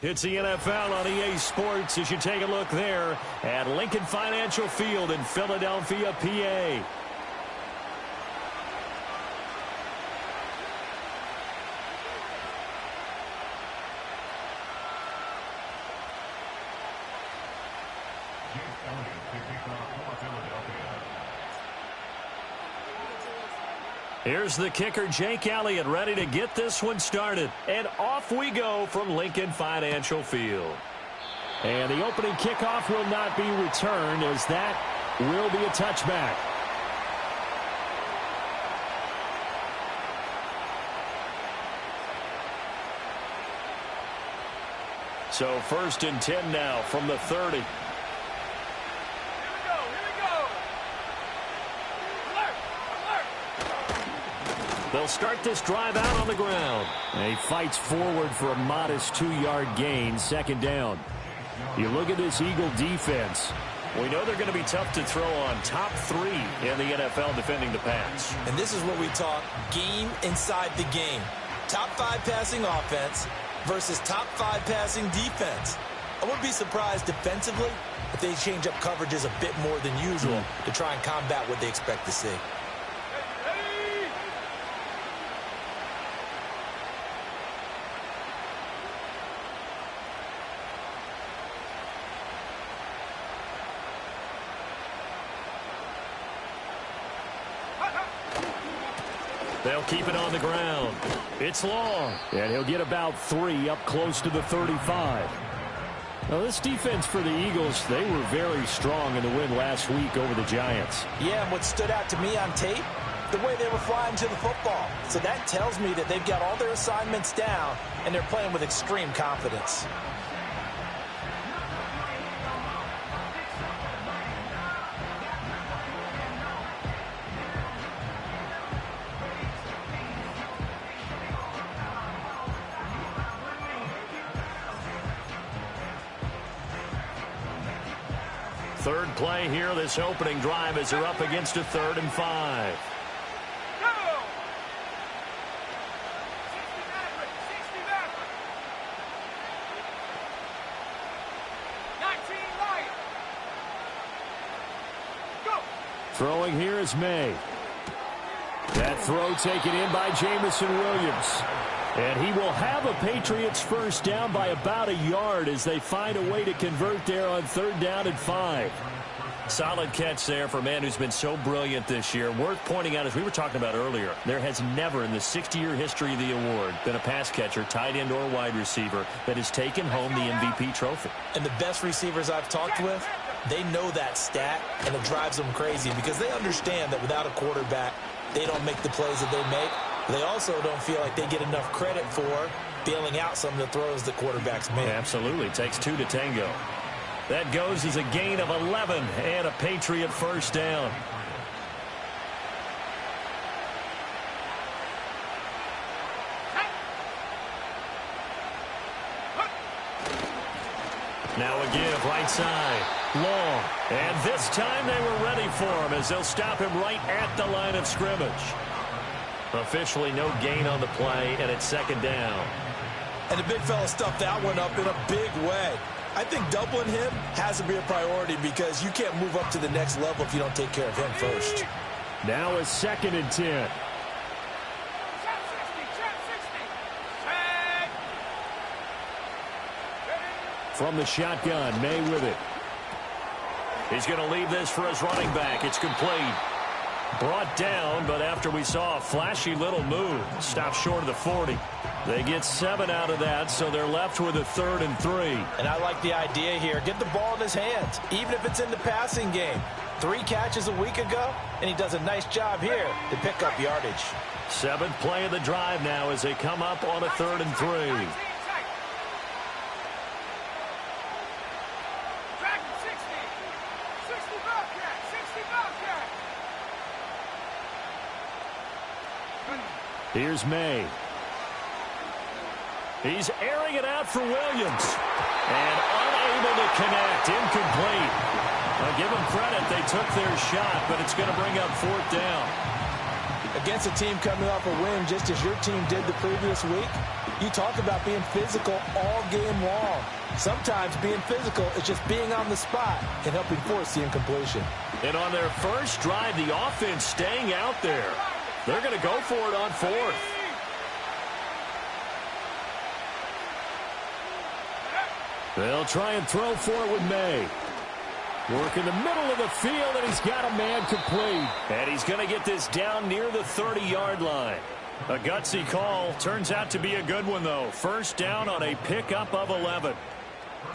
It's the NFL on EA Sports as you take a look there at Lincoln Financial Field in Philadelphia, PA. Here's the kicker, Jake Elliott, ready to get this one started. And off we go from Lincoln Financial Field. And the opening kickoff will not be returned, as that will be a touchback. So 1st and 10 now from the 30. They'll start this drive out on the ground. And he fights forward for a modest 2-yard gain, 2nd down. You look at this Eagle defense. We know they're going to be tough to throw on. Top 3 in the NFL defending the pass. And this is what we talk game inside the game. Top 5 passing offense versus top 5 passing defense. I wouldn't be surprised defensively if they change up coverages a bit more than usual to try and combat what they expect to see. They'll keep it on the ground. It's long, and he'll get about 3 up close to the 35. Now, this defense for the Eagles, they were very strong in the win last week over the Giants. Yeah, and what stood out to me on tape, the way they were flying to the football. So that tells me that they've got all their assignments down, and they're playing with extreme confidence. Third play here, this opening drive, as they're up against a 3rd and 5. Throwing here is May. That throw taken in by Jamison Williams. And he will have a Patriots first down by about a yard as they find a way to convert there on 3rd down and 5. Solid catch there for a man who's been so brilliant this year. Worth pointing out, as we were talking about earlier, there has never in the 60-year history of the award been a pass catcher, tight end or wide receiver that has taken home the MVP trophy. And the best receivers I've talked with, they know that stat, and it drives them crazy because they understand that without a quarterback, they don't make the plays that they make. They also don't feel like they get enough credit for bailing out some of the throws the quarterbacks make. Absolutely. Takes 2 to tango. That goes as a gain of 11 and a Patriot first down. Now a give right side. Long. And this time they were ready for him as they'll stop him right at the line of scrimmage. Officially no gain on the play, and it's 2nd down. And the big fella stuffed that one up in a big way. I think doubling him has to be a priority because you can't move up to the next level if you don't take care of him first. Now a 2nd and 10. From the shotgun, May with it. He's going to leave this for his running back. It's complete. Brought down, but after we saw a flashy little move, stopped short of the 40. They get 7 out of that, so they're left with a 3rd and 3. And I like the idea here. Get the ball in his hands, even if it's in the passing game. 3 catches a week ago, and he does a nice job here to pick up yardage. 7th play of the drive now as they come up on a 3rd and 3. Here's May. He's airing it out for Williams. And unable to connect. Incomplete. I'll give them credit. They took their shot, but it's going to bring up 4th down. Against a team coming off a win just as your team did the previous week, You talk about being physical all game long. Sometimes being physical is just being on the spot and helping force the incompletion. And on their first drive, the offense staying out there. They're going to go for it on fourth. They'll try and throw for it with May. Work in the middle of the field, and he's got a man complete. And he's going to get this down near the 30-yard line. A gutsy call. Turns out to be a good one, though. First down on a pickup of 11.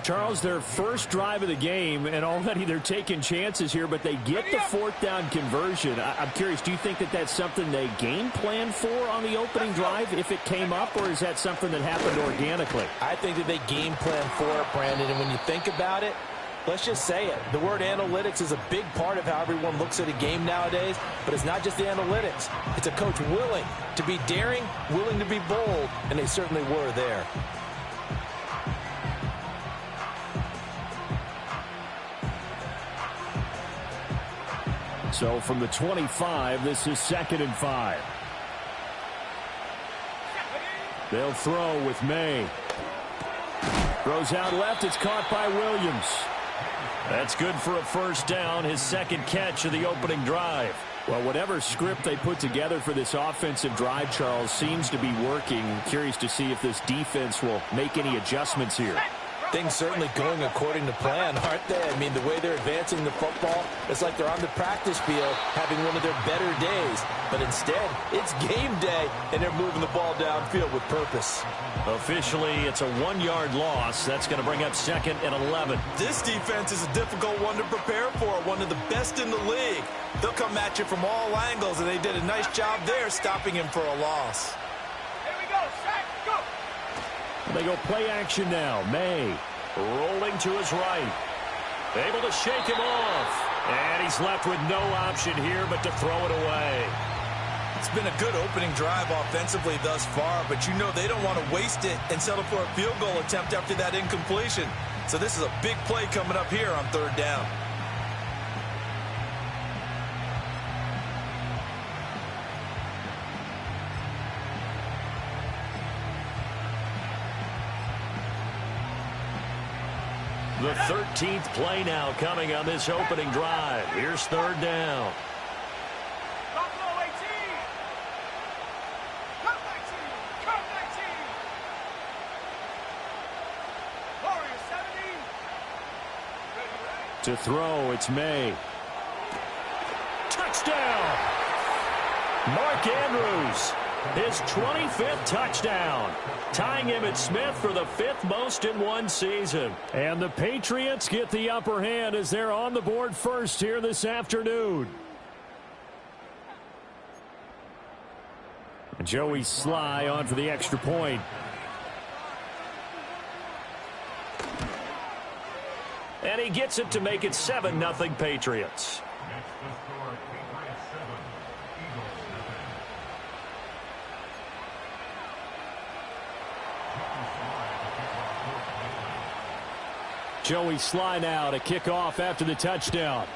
Charles, their first drive of the game, and already they're taking chances here, but they get the fourth down conversion. I'm curious, do you think that that's something they game plan for on the opening drive if it came up, or is that something that happened organically? I think that they game plan for it, Brandon, and when you think about it, let's just say it. The word analytics is a big part of how everyone looks at a game nowadays, but it's not just the analytics. It's a coach willing to be daring, willing to be bold, and they certainly were there. So from the 25, this is 2nd and 5. They'll throw with May. Throws out left. It's caught by Williams. That's good for a first down, his second catch of the opening drive. Well, whatever script they put together for this offensive drive, Charles, seems to be working. Curious to see if this defense will make any adjustments here. Things certainly going according to plan, aren't they? I mean, the way they're advancing the football, it's like they're on the practice field having one of their better days. But instead, it's game day, and they're moving the ball downfield with purpose. Officially, it's a 1-yard loss. That's going to bring up 2nd and 11. This defense is a difficult one to prepare for, one of the best in the league. They'll come at you from all angles, and they did a nice job there stopping him for a loss. They go play action now. May rolling to his right. Able to shake him off. And he's left with no option here but to throw it away. It's been a good opening drive offensively thus far, but you know they don't want to waste it and settle for a field goal attempt after that incompletion. So this is a big play coming up here on 3rd down. The 13th play now coming on this opening drive. Here's 3rd down. To throw, it's May. Touchdown! Mark Andrews, his 25th touchdown, tying Emmitt Smith for the 5th most in one season. And the Patriots get the upper hand as they're on the board first here this afternoon. And Joey Sly on for the extra point. And he gets it to make it 7-0 Patriots. Joey Sly now to kick off after the touchdown.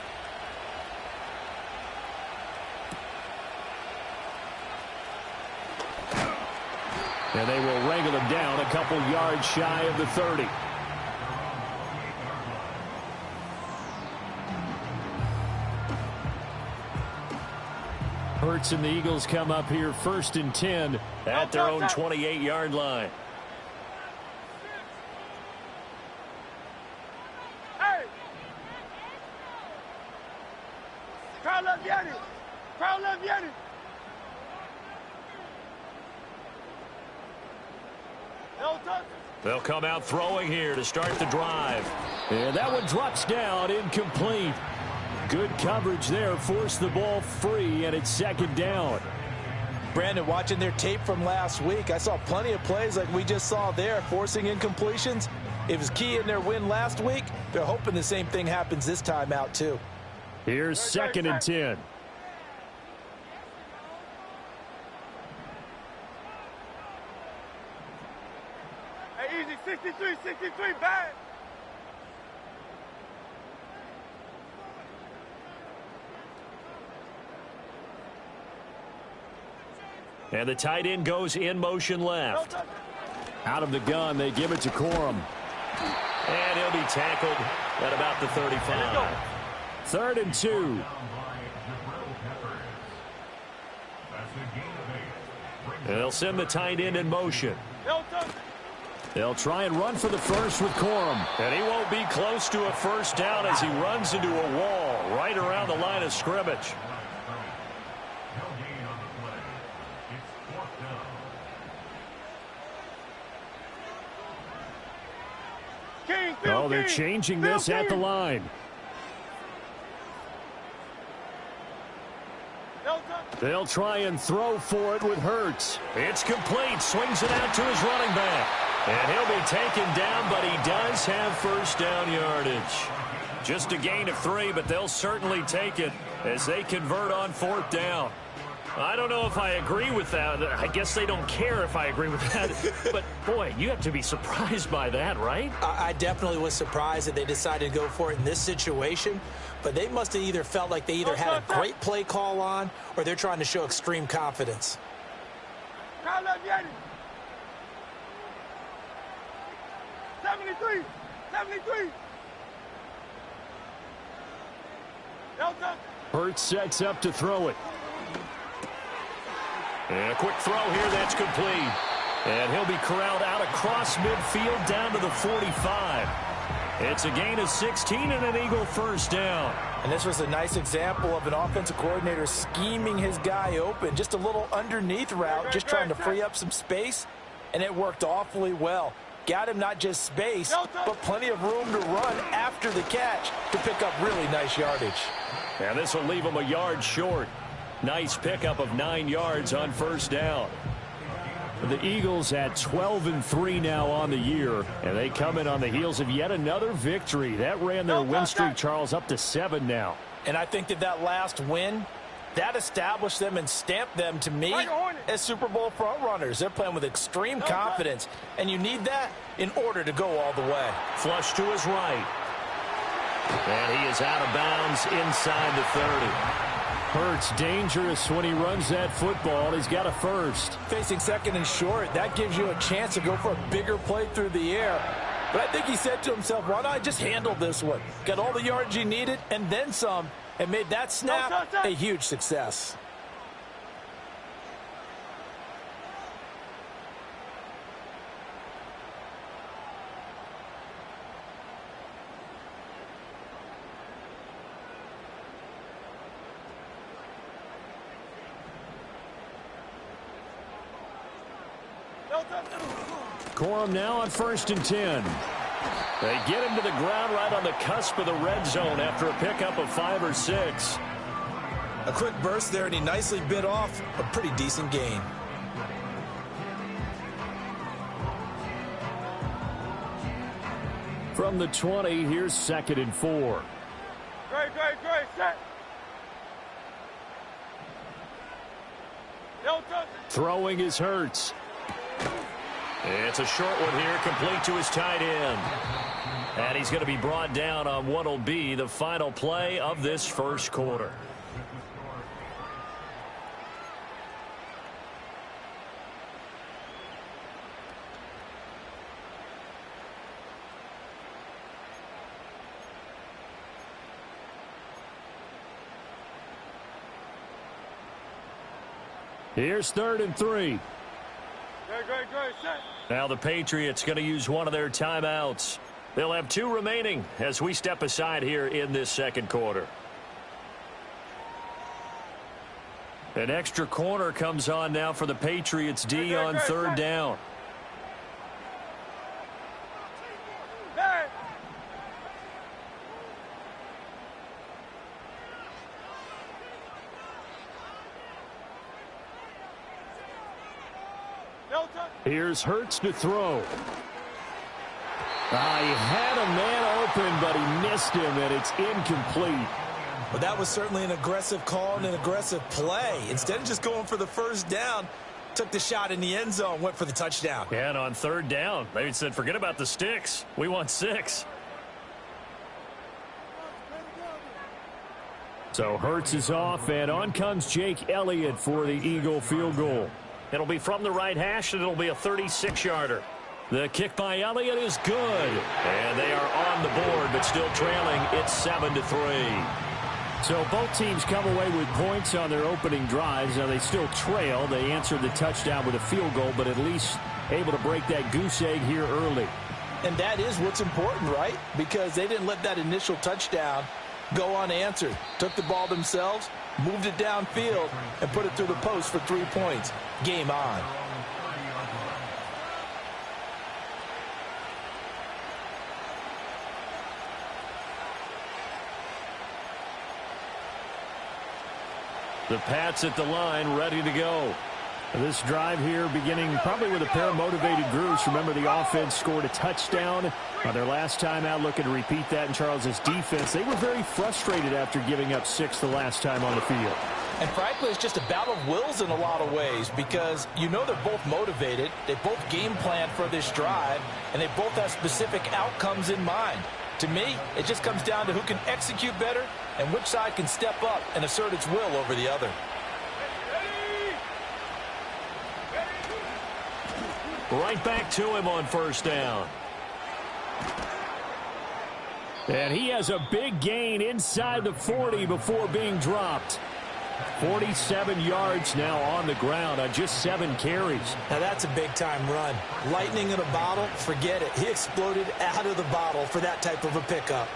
And they will wrangle him down a couple yards shy of the 30. Hurts and the Eagles come up here 1st and 10 at their own 28-yard line. They'll come out throwing here to start the drive. And that one drops down, incomplete. Good coverage there, forced the ball free, and it's 2nd down. Brandon, watching their tape from last week, I saw plenty of plays like we just saw there, forcing incompletions. It was key in their win last week. They're hoping the same thing happens this time out, too. Here's 2nd and 10. Hey, easy, 63, bad. And the tight end goes in motion left. Out of the gun, they give it to Corum. And he'll be tackled at about the 35. 3rd and 2. They'll send the tight end in motion. They'll try and run for the first with Corum. And he won't be close to a first down as he runs into a wall right around the line of scrimmage. Oh, they're changing this at the line. They'll try and throw for it with Hurts. It's complete. Swings it out to his running back. And he'll be taken down, but he does have first down yardage. Just a gain of 3, but they'll certainly take it as they convert on 4th down. I don't know if I agree with that. I guess they don't care if I agree with that. But, boy, you have to be surprised by that, right? I definitely was surprised that they decided to go for it in this situation. But they must have either felt like they either had a great play call on or they're trying to show extreme confidence. 73. 73. Hurts sets up to throw it. And a quick throw here, that's complete. And he'll be corralled out across midfield down to the 45. It's a gain of 16 and an Eagle first down. And this was a nice example of an offensive coordinator scheming his guy open. Just a little underneath route, just trying to free up some space. And it worked awfully well. Got him not just space, but plenty of room to run after the catch to pick up really nice yardage. And this will leave him a yard short. Nice pickup of 9 yards on first down. The Eagles at 12-3 now on the year, and they come in on the heels of yet another victory. That ran their win streak, Charles, up to 7 now. And I think that last win, that established them and stamped them, to me, as Super Bowl front runners. They're playing with extreme confidence, and you need that in order to go all the way. Flush to his right. And he is out of bounds inside the 30. Hurts dangerous when he runs that football. He's got a first. Facing 2nd and short, that gives you a chance to go for a bigger play through the air. But I think he said to himself, why not just handle this one? Got all the yards he needed and then some, and made that snap a huge success. Corum now on 1st and 10. They get him to the ground right on the cusp of the red zone after a pickup of 5 or 6. A quick burst there, and he nicely bit off a pretty decent gain. From the 20, here's 2nd and 4. Great, set. Throwing is Hurts. It's a short one here, complete to his tight end. And he's going to be brought down on what will be the final play of this first quarter. Here's 3rd and 3. Great, set. Now the Patriots going to use one of their timeouts. They'll have 2 remaining as we step aside here in this second quarter. An extra corner comes on now for the Patriots D on 3rd down. Here's Hurts to throw. He had a man open, but he missed him, and it's incomplete. Well, that was certainly an aggressive call and an aggressive play. Instead of just going for the first down, took the shot in the end zone, went for the touchdown. And on 3rd down, they said, forget about the sticks. We want 6. So Hurts is off, and on comes Jake Elliott for the Eagle field goal. It'll be from the right hash, and it'll be a 36-yarder. The kick by Elliott is good. And they are on the board, but still trailing. It's 7-3. So both teams come away with points on their opening drives. Now they still trail. They answered the touchdown with a field goal, but at least able to break that goose egg here early. And that is what's important, right? Because they didn't let that initial touchdown go unanswered. Took the ball themselves, moved it downfield, and put it through the post for 3 points. Game on. The Pats at the line, ready to go. This drive here beginning probably with a pair of motivated groups. Remember, the offense scored a touchdown their last time out, looking to repeat that in Charles's defense. They were very frustrated after giving up 6 the last time on the field. And frankly, it's just a battle of wills in a lot of ways because you know they're both motivated. They both game plan for this drive, and they both have specific outcomes in mind. To me, it just comes down to who can execute better and which side can step up and assert its will over the other. Right back to him on first down. And he has a big gain inside the 40 before being dropped. 47 yards now on the ground on just 7 carries. Now that's a big-time run. Lightning in a bottle, forget it. He exploded out of the bottle for that type of a pickup.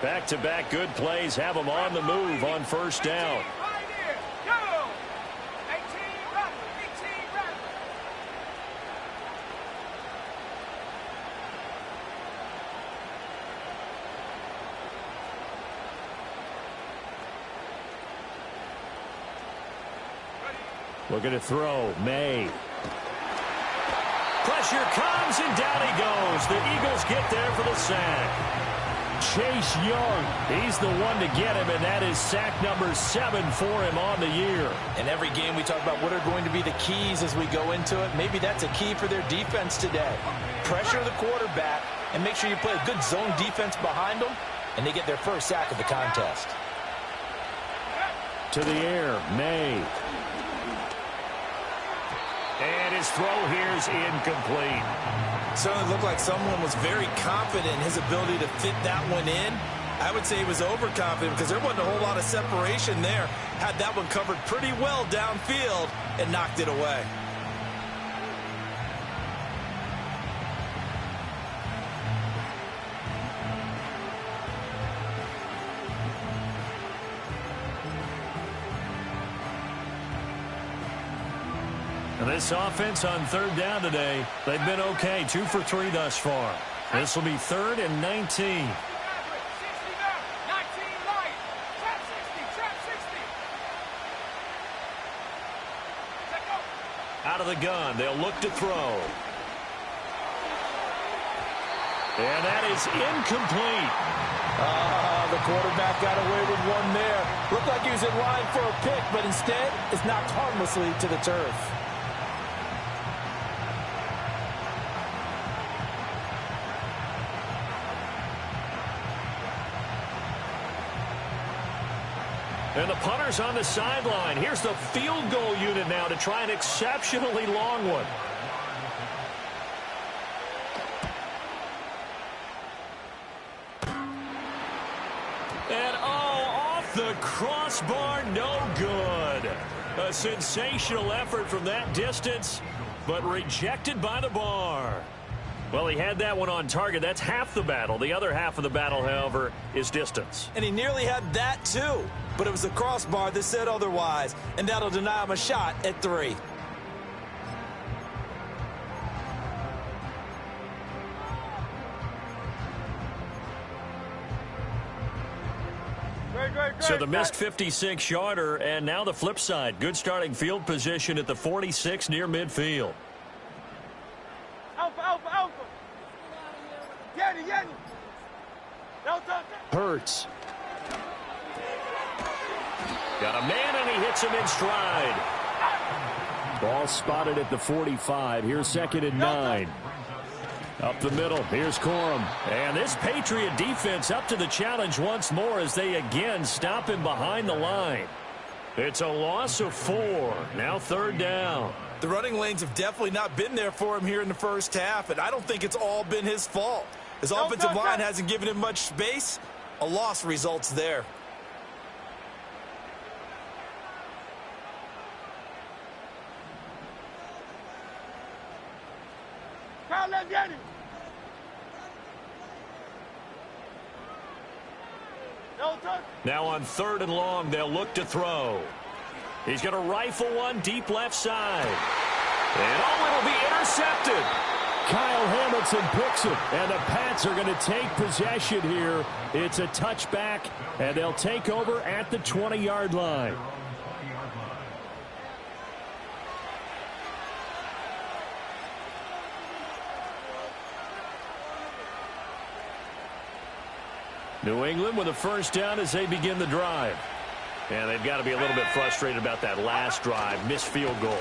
Back-to-back good plays have him on the move on first down. Looking to throw. May. Pressure comes, and down he goes. The Eagles get there for the sack. Chase Young, he's the one to get him, and that is sack number 7 for him on the year. In every game we talk about what are going to be the keys as we go into it. Maybe that's a key for their defense today. Pressure the quarterback and make sure you play a good zone defense behind them, and they get their first sack of the contest. To the air, May. And his throw here is incomplete. Certainly looked like someone was very confident in his ability to fit that one in. I would say he was overconfident because there wasn't a whole lot of separation there. Had that one covered pretty well downfield and knocked it away. This offense on third down today, they've been okay. 2 for 3 thus far. This will be 3rd and 19. Out of the gun, they'll look to throw. And that is incomplete. The quarterback got away with one there. Looked like he was in line for a pick, but instead it's knocked harmlessly to the turf. And the punter's on the sideline. Here's the field goal unit now to try an exceptionally long one. And off the crossbar, no good. A sensational effort from that distance, but rejected by the bar. Well, he had that one on target. That's half the battle. The other half of the battle, however, is distance. And he nearly had that too. But it was the crossbar that said otherwise. And that'll deny him a shot at 3. So the missed 56-yarder, and now the flip side. Good starting field position at the 46 near midfield. Alpha, alpha, alpha. Yeti, Yeti. Hurts. Got a man, and he hits him in stride. Ball spotted at the 45. Here's 2nd and 9. Up the middle, here's Corum. And this Patriot defense up to the challenge once more as they again stop him behind the line. It's a loss of 4. Now 3rd down. The running lanes have definitely not been there for him here in the first half, and I don't think it's all been his fault. His offensive line hasn't given him much space. A loss results there. Now on 3rd and long, they'll look to throw. He's going to rifle one deep left side. And it'll be intercepted. Kyle Hamilton picks it, and the Pats are going to take possession here. It's a touchback, and they'll take over at the 20-yard line. New England with a 1st down as they begin the drive. And they've got to be a little bit frustrated about that last drive, missed field goal.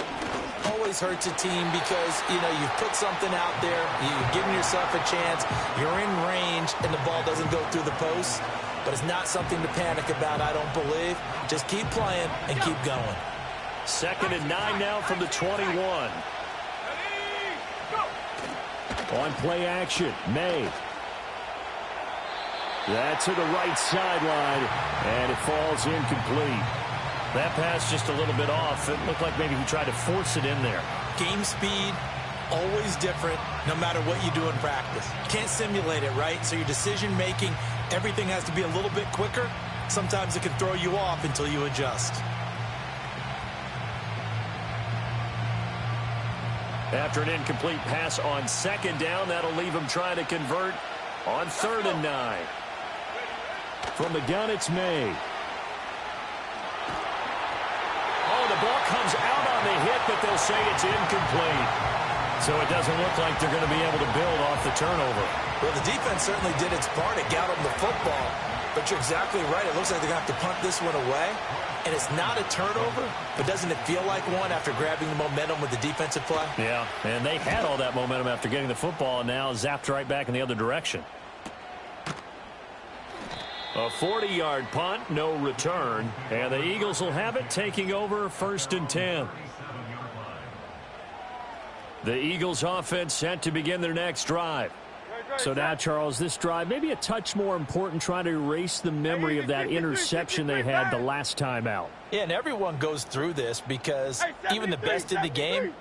Always hurts a team because, you've put something out there, you've given yourself a chance, you're in range, and the ball doesn't go through the post. But it's not something to panic about, I don't believe. Just keep playing and keep going. 2nd and 9 now from the 21. On play action, May. That's to the right sideline, and it falls incomplete. That pass just a little bit off. It looked like maybe he tried to force it in there. Game speed, always different, no matter what you do in practice. You can't simulate it, right? So your decision-making, everything has to be a little bit quicker. Sometimes it can throw you off until you adjust. After an incomplete pass on 2nd down, that'll leave him trying to convert on 3rd and 9. From the gun, it's May. Oh, the ball comes out on the hit, but they'll say it's incomplete. So it doesn't look like they're going to be able to build off the turnover. Well, the defense certainly did its part. It got them the football. But you're exactly right. It looks like they're going to have to punt this one away. And it's not a turnover, but doesn't it feel like one after grabbing the momentum with the defensive play? Yeah, and they had all that momentum after getting the football, and now zapped right back in the other direction. A 40-yard punt, no return. And the Eagles will have it, taking over 1st and 10. The Eagles offense set to begin their next drive. So now, Charles, this drive maybe a touch more important, trying to erase the memory of that interception they had the last time out. Yeah, and everyone goes through this because even the best in the game,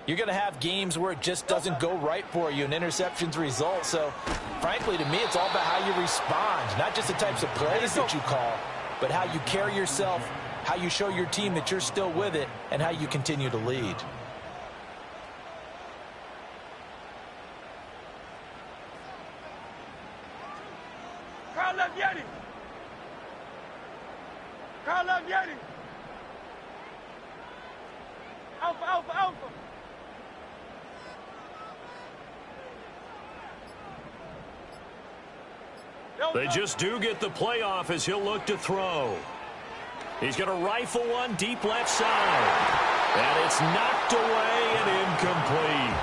you're going to have games where it just doesn't go right for you and interceptions result. So, frankly, to me, it's all about how you respond, not just the types of plays that you call, but how you carry yourself, how you show your team that you're still with it, and how you continue to lead. Alpha, alpha, alpha. They just do get the playoff as he'll look to throw. He's going to rifle one deep left side. And it's knocked away and incomplete.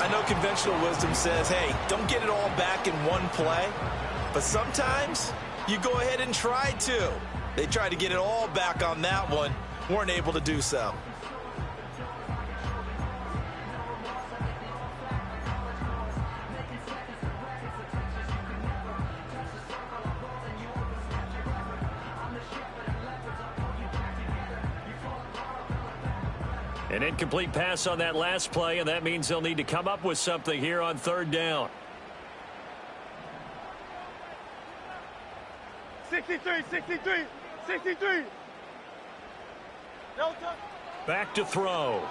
I know conventional wisdom says, hey, don't get it all back in one play. But sometimes you go ahead and try to. They tried to get it all back on that one. Weren't able to do so. An incomplete pass on that last play, and that means they'll need to come up with something here on 3rd down. 63, 63, 63. No touch. Back to throw.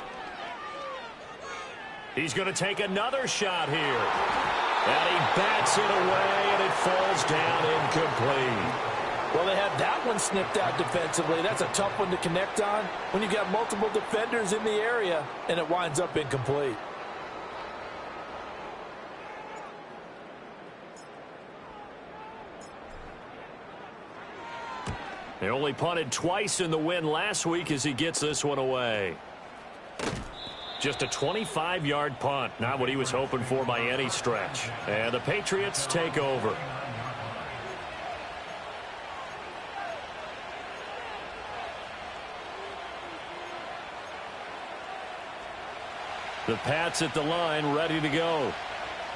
He's going to take another shot here. And he bats it away, and it falls down incomplete. Well, they had that one snipped out defensively. That's a tough one to connect on when you've got multiple defenders in the area, and it winds up incomplete. They only punted twice in the win last week as he gets this one away. Just a 25-yard punt. Not what he was hoping for by any stretch. And the Patriots take over. The Pats at the line, ready to go.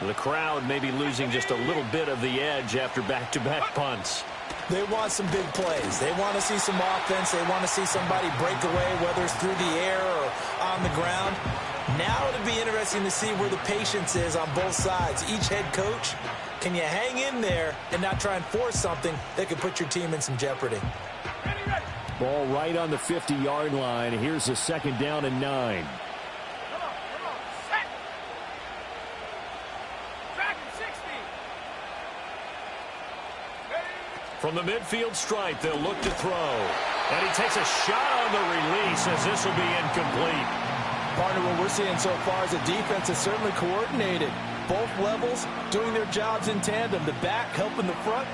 The crowd may be losing just a little bit of the edge after back-to-back punts. They want some big plays. They want to see some offense. They want to see somebody break away, whether it's through the air or on the ground. Now it'll be interesting to see where the patience is on both sides. Each head coach, can you hang in there and not try and force something that could put your team in some jeopardy? Ball right on the 50-yard line. Here's a 2nd down and 9. From the midfield stripe, they'll look to throw. And he takes a shot on the release as this will be incomplete. Partner, what we're seeing so far is the defense is certainly coordinated. Both levels doing their jobs in tandem. The back helping the front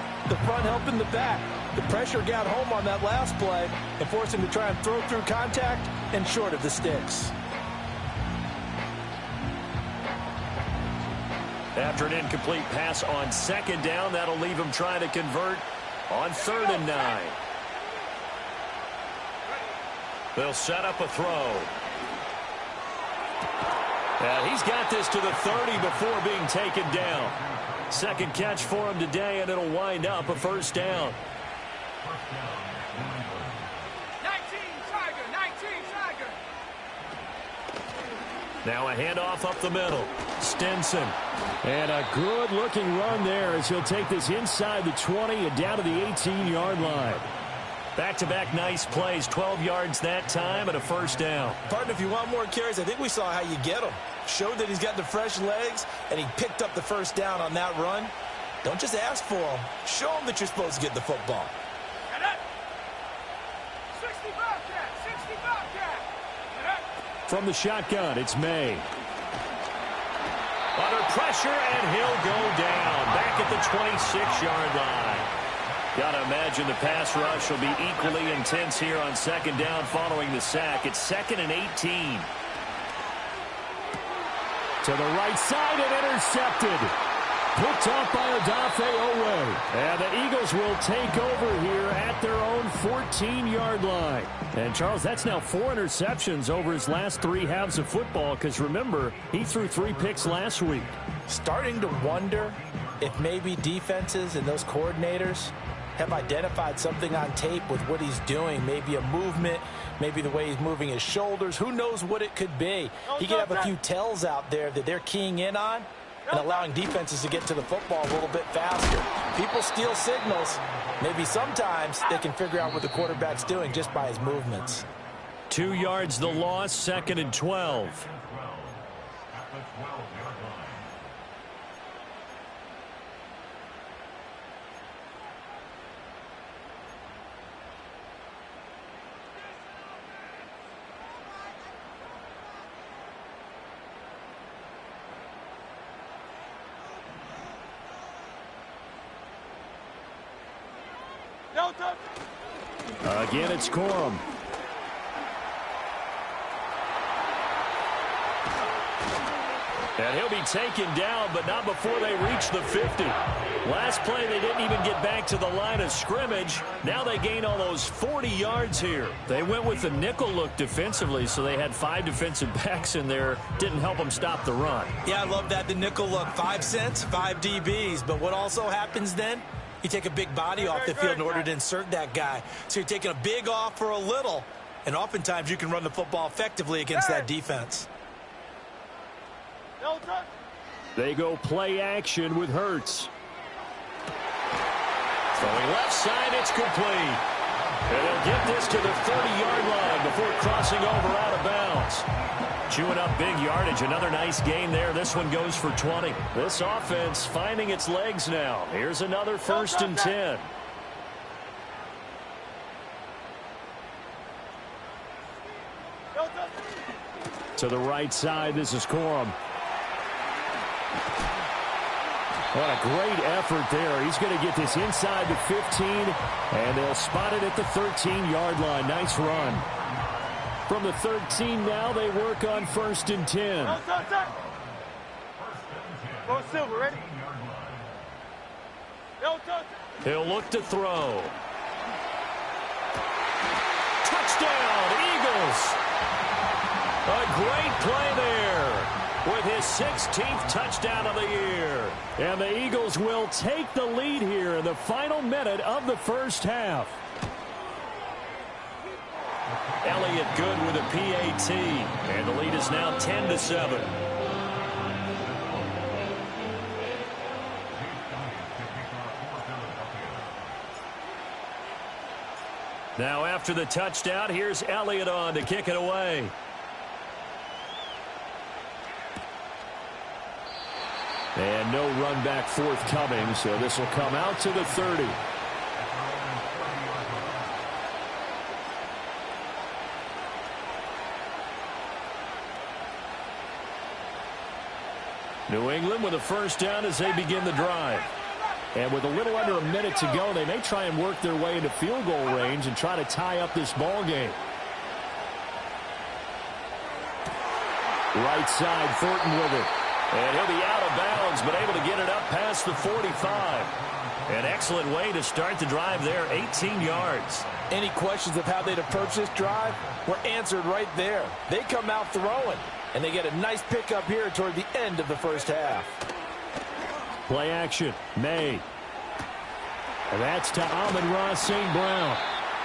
helping the back. The pressure got home on that last play and forced him to try and throw through contact and short of the sticks. After an incomplete pass on 2nd down, that'll leave him trying to convert on 3rd and 9. They'll set up a throw. And he's got this to the 30 before being taken down. 2nd catch for him today, and it'll wind up a 1st down. 19 Tiger. Now a handoff up the middle. Stinson. And a good-looking run there as he'll take this inside the 20 and down to the 18-yard line. Back-to-back nice plays, 12 yards that time and a 1st down. Partner, if you want more carries, I think we saw how you get them. Showed that he's got the fresh legs, and he picked up the 1st down on that run. Don't just ask for them. Show them that you're supposed to get the football. 65 cat. From the shotgun, it's May. Under pressure, and he'll go down. Back at the 26-yard line. Got to imagine the pass rush will be equally intense here on 2nd down following the sack. It's 2nd and 18. To the right side and intercepted. Picked off by Odafe Owe. And the Eagles will take over here at their own 14-yard line. And, Charles, that's now 4 interceptions over his last 3 halves of football because, remember, he threw 3 picks last week. Starting to wonder if maybe defenses and those coordinators have identified something on tape with what he's doing. Maybe a movement, maybe the way he's moving his shoulders. Who knows what it could be? He could have a few tells out there that they're keying in on and allowing defenses to get to the football a little bit faster. People steal signals. Maybe sometimes they can figure out what the quarterback's doing just by his movements. 2 yards the loss, 2nd and 12. Again, it's Corum. And he'll be taken down, but not before they reach the 50. Last play, they didn't even get back to the line of scrimmage. Now they gain almost 40 yards here. They went with the nickel look defensively, so they had 5 defensive backs in there. Didn't help them stop the run. Yeah, I love that, the nickel look. 5 cents, 5 DBs. But what also happens then? You take a big body off the field in order to insert that guy. So you're taking a big off for a little, and oftentimes you can run the football effectively against that defense. They go play action with Hurts. Throwing left side, it's complete. And they'll get this to the 30-yard line before crossing over out of bounds. Chewing up big yardage. Another nice gain there. This one goes for 20. This offense finding its legs now. Here's another 1st and 10. To the right side, this is Corum. What a great effort there. He's going to get this inside the 15, and they'll spot it at the 13-yard line. Nice run. From the 13 now, they work on 1st and 10. Go Silver, ready? He'll look to throw. Touchdown, Eagles! A great play there with his 16th touchdown of the year. And the Eagles will take the lead here in the final minute of the first half. Elliott good with a PAT, and the lead is now 10-7. Now after the touchdown, here's Elliott on to kick it away. And no run back forthcoming, so this will come out to the 30. New England with a first down as they begin the drive. And with a little under a minute to go, they may try and work their way into field goal range and try to tie up this ball game. Right side, Thornton with it. And he'll be out of bounds, but able to get it up past the 45. An excellent way to start the drive there, 18 yards. Any questions of how they'd approach this drive were answered right there. They come out throwing, and they get a nice pickup here toward the end of the first half. Play action, May. And that's to Amon-Ra St. Brown.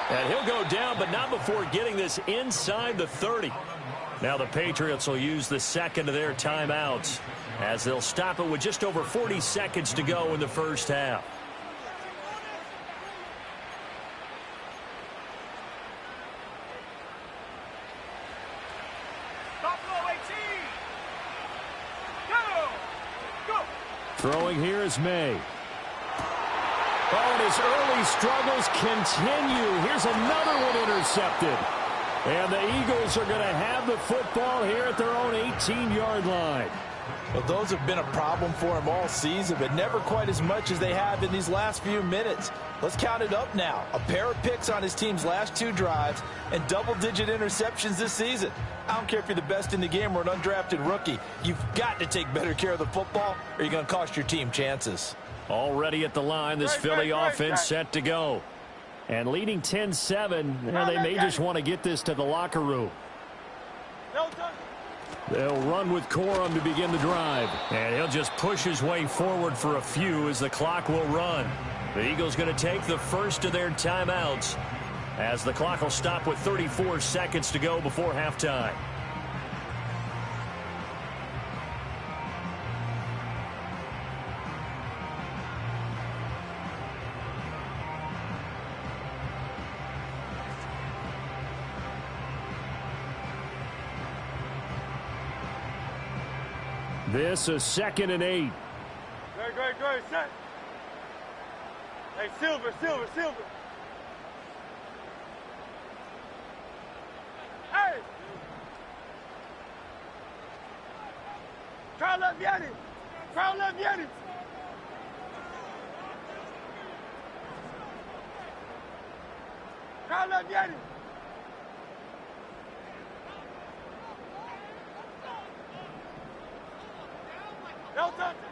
And he'll go down, but not before getting this inside the 30. Now the Patriots will use the second of their timeouts as they'll stop it with just over 40 seconds to go in the first half. Throwing here is May. Oh, and his early struggles continue. Here's another one intercepted. And the Eagles are going to have the football here at their own 18-yard line. Well, those have been a problem for him all season, but never quite as much as they have in these last few minutes. Let's count it up now. A pair of picks on his team's last 2 drives and double-digit interceptions this season. I don't care if you're the best in the game or an undrafted rookie. You've got to take better care of the football or you're going to cost your team chances. Already at the line, this Philly offense set to go. And leading 10-7, they may just want to get this to the locker room. They'll run with Corum to begin the drive. And he'll just push his way forward for a few as the clock will run. The Eagles going to take the first of their timeouts as the clock will stop with 34 seconds to go before halftime. This is 2nd and 8. Great, set. Hey, Silver. Hey! Try left, Yeti.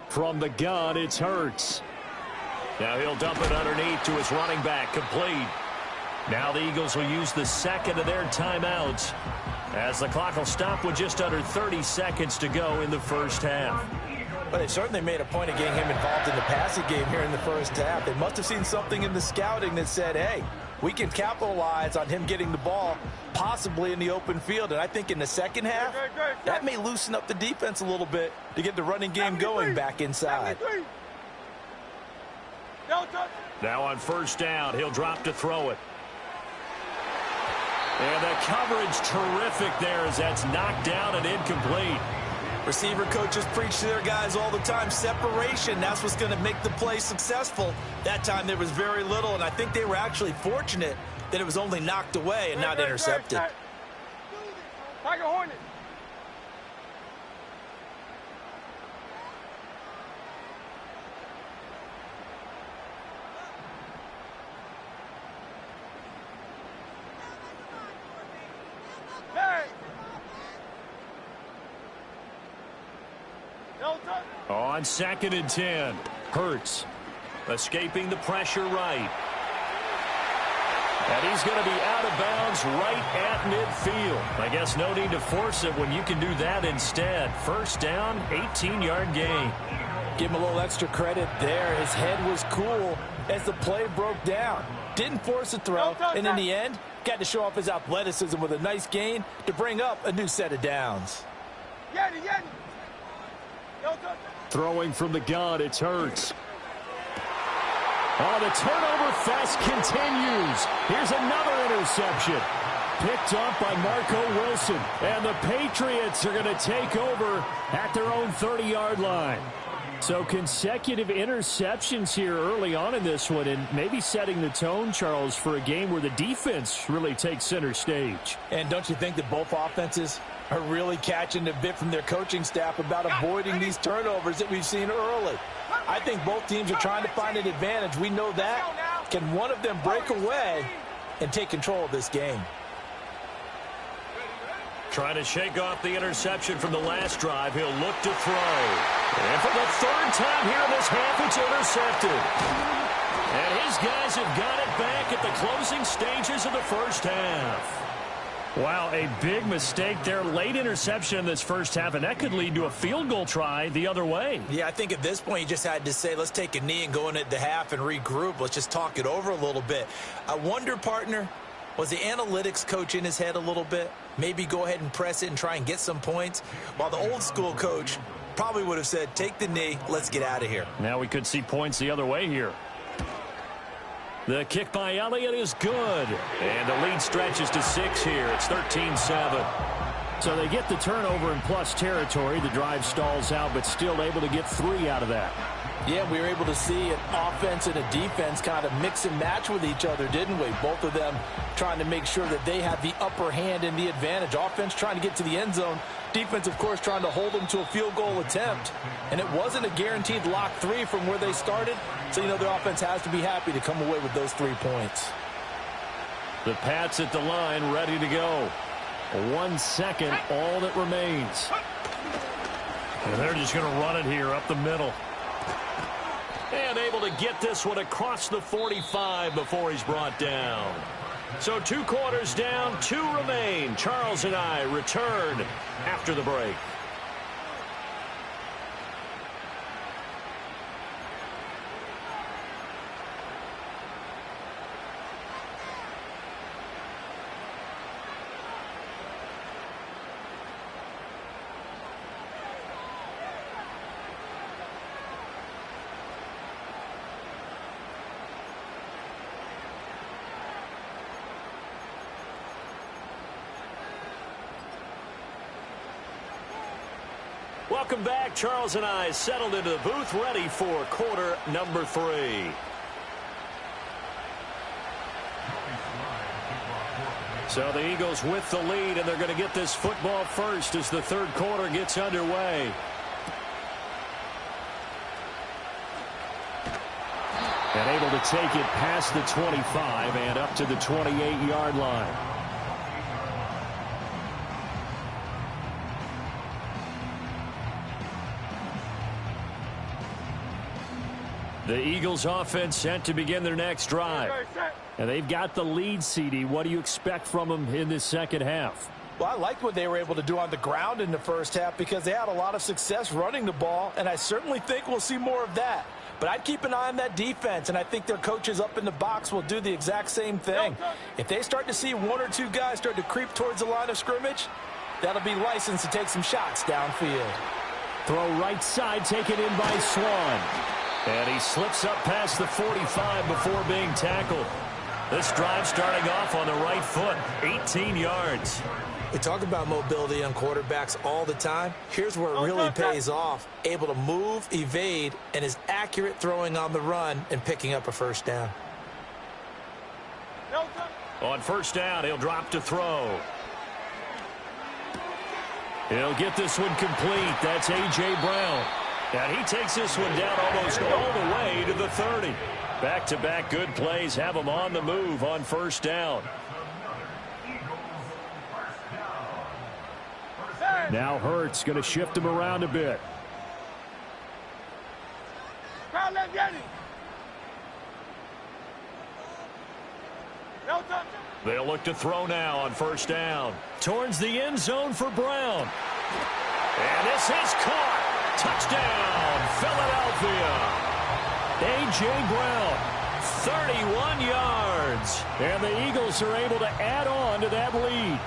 From the gun, it's Hurts. Now he'll dump it underneath to his running back, complete. Now the Eagles will use the second of their timeouts as the clock will stop with just under 30 seconds to go in the first half. Well, they certainly made a point of getting him involved in the passing game here in the first half. They must have seen something in the scouting that said, hey, we can capitalize on him getting the ball possibly in the open field. And I think in the second half, that may loosen up the defense a little bit to get the running game going back inside. Now on first down, he'll drop to throw it. And the coverage terrific there as that's knocked down and incomplete. Receiver coaches preach to their guys all the time. Separation, that's what's going to make the play successful. That time there was very little, and I think they were actually fortunate that it was only knocked away and not intercepted. Tiger Hornet. No touch. On 2nd and 10, Hurts escaping the pressure right. And he's going to be out of bounds right at midfield. I guess no need to force it when you can do that instead. First down, 18-yard gain. Give him a little extra credit there. His head was cool as the play broke down. Didn't force a throw, and in the end, got to show off his athleticism with a nice gain to bring up a new set of downs. No touch. Throwing from the gun, it's Hurts. Oh, the turnover fest continues. Here's another interception. Picked up by Marco Wilson. And the Patriots are going to take over at their own 30-yard line. So consecutive interceptions here early on in this one, and maybe setting the tone, Charles, for a game where the defense really takes center stage. And don't you think that both offenses are really catching a bit from their coaching staff about avoiding these turnovers that we've seen early? I think both teams are trying to find an advantage. We know that. Can one of them break away and take control of this game? Trying to shake off the interception from the last drive. He'll look to throw. And for the third time here in this half, it's intercepted. And his guys have got it back at the closing stages of the first half. Wow, a big mistake there. Late interception in this first half, and that could lead to a field goal try the other way. Yeah, I think at this point you just had to say, let's take a knee and go into the half and regroup. Let's just talk it over a little bit. I wonder, partner, was the analytics coach in his head a little bit? Maybe go ahead and press it and try and get some points? While the old school coach probably would have said, take the knee, let's get out of here. Now we could see points the other way here. The kick by Elliott is good. And the lead stretches to 6 here. It's 13-7. So they get the turnover in plus territory. The drive stalls out, but still able to get 3 out of that. Yeah, we were able to see an offense and a defense kind of mix and match with each other, didn't we? Both of them trying to make sure that they have the upper hand and the advantage. Offense trying to get to the end zone. Defense, of course, trying to hold them to a field goal attempt. And it wasn't a guaranteed lock 3 from where they started. So, you know, their offense has to be happy to come away with those 3 points. The Pats at the line, ready to go. 1 second, all that remains. And they're just going to run it here up the middle. And able to get this one across the 45 before he's brought down. So 2 quarters down, 2 remain. Charles and I return after the break. Welcome back. Charles and I settled into the booth, ready for quarter number 3. So the Eagles with the lead, and they're going to get this football first as the third quarter gets underway. And able to take it past the 25 and up to the 28-yard line. The Eagles offense set to begin their next drive. And they've got the lead, CD. What do you expect from them in this second half? Well, I liked what they were able to do on the ground in the first half because they had a lot of success running the ball, and I certainly think we'll see more of that. But I'd keep an eye on that defense, and I think their coaches up in the box will do the exact same thing. If they start to see 1 or 2 guys start to creep towards the line of scrimmage, that'll be licensed to take some shots downfield. Throw right side, taken in by Swan. And he slips up past the 45 before being tackled. This drive starting off on the right foot, 18 yards. We talk about mobility on quarterbacks all the time. Here's where it really pays off. Able to move, evade, and is accurate throwing on the run and picking up a first down. On first down, he'll drop to throw. He'll get this one complete. That's A.J. Brown. And he takes this one down almost all the way to the 30. Back-to-back good plays have him on the move on first down. Now Hurts going to shift him around a bit. Crowd, let's get it. No touch. They'll look to throw now on first down. Towards the end zone for Brown. And this is caught. Touchdown, Philadelphia. A.J. Brown, 31 yards. And the Eagles are able to add on to that lead.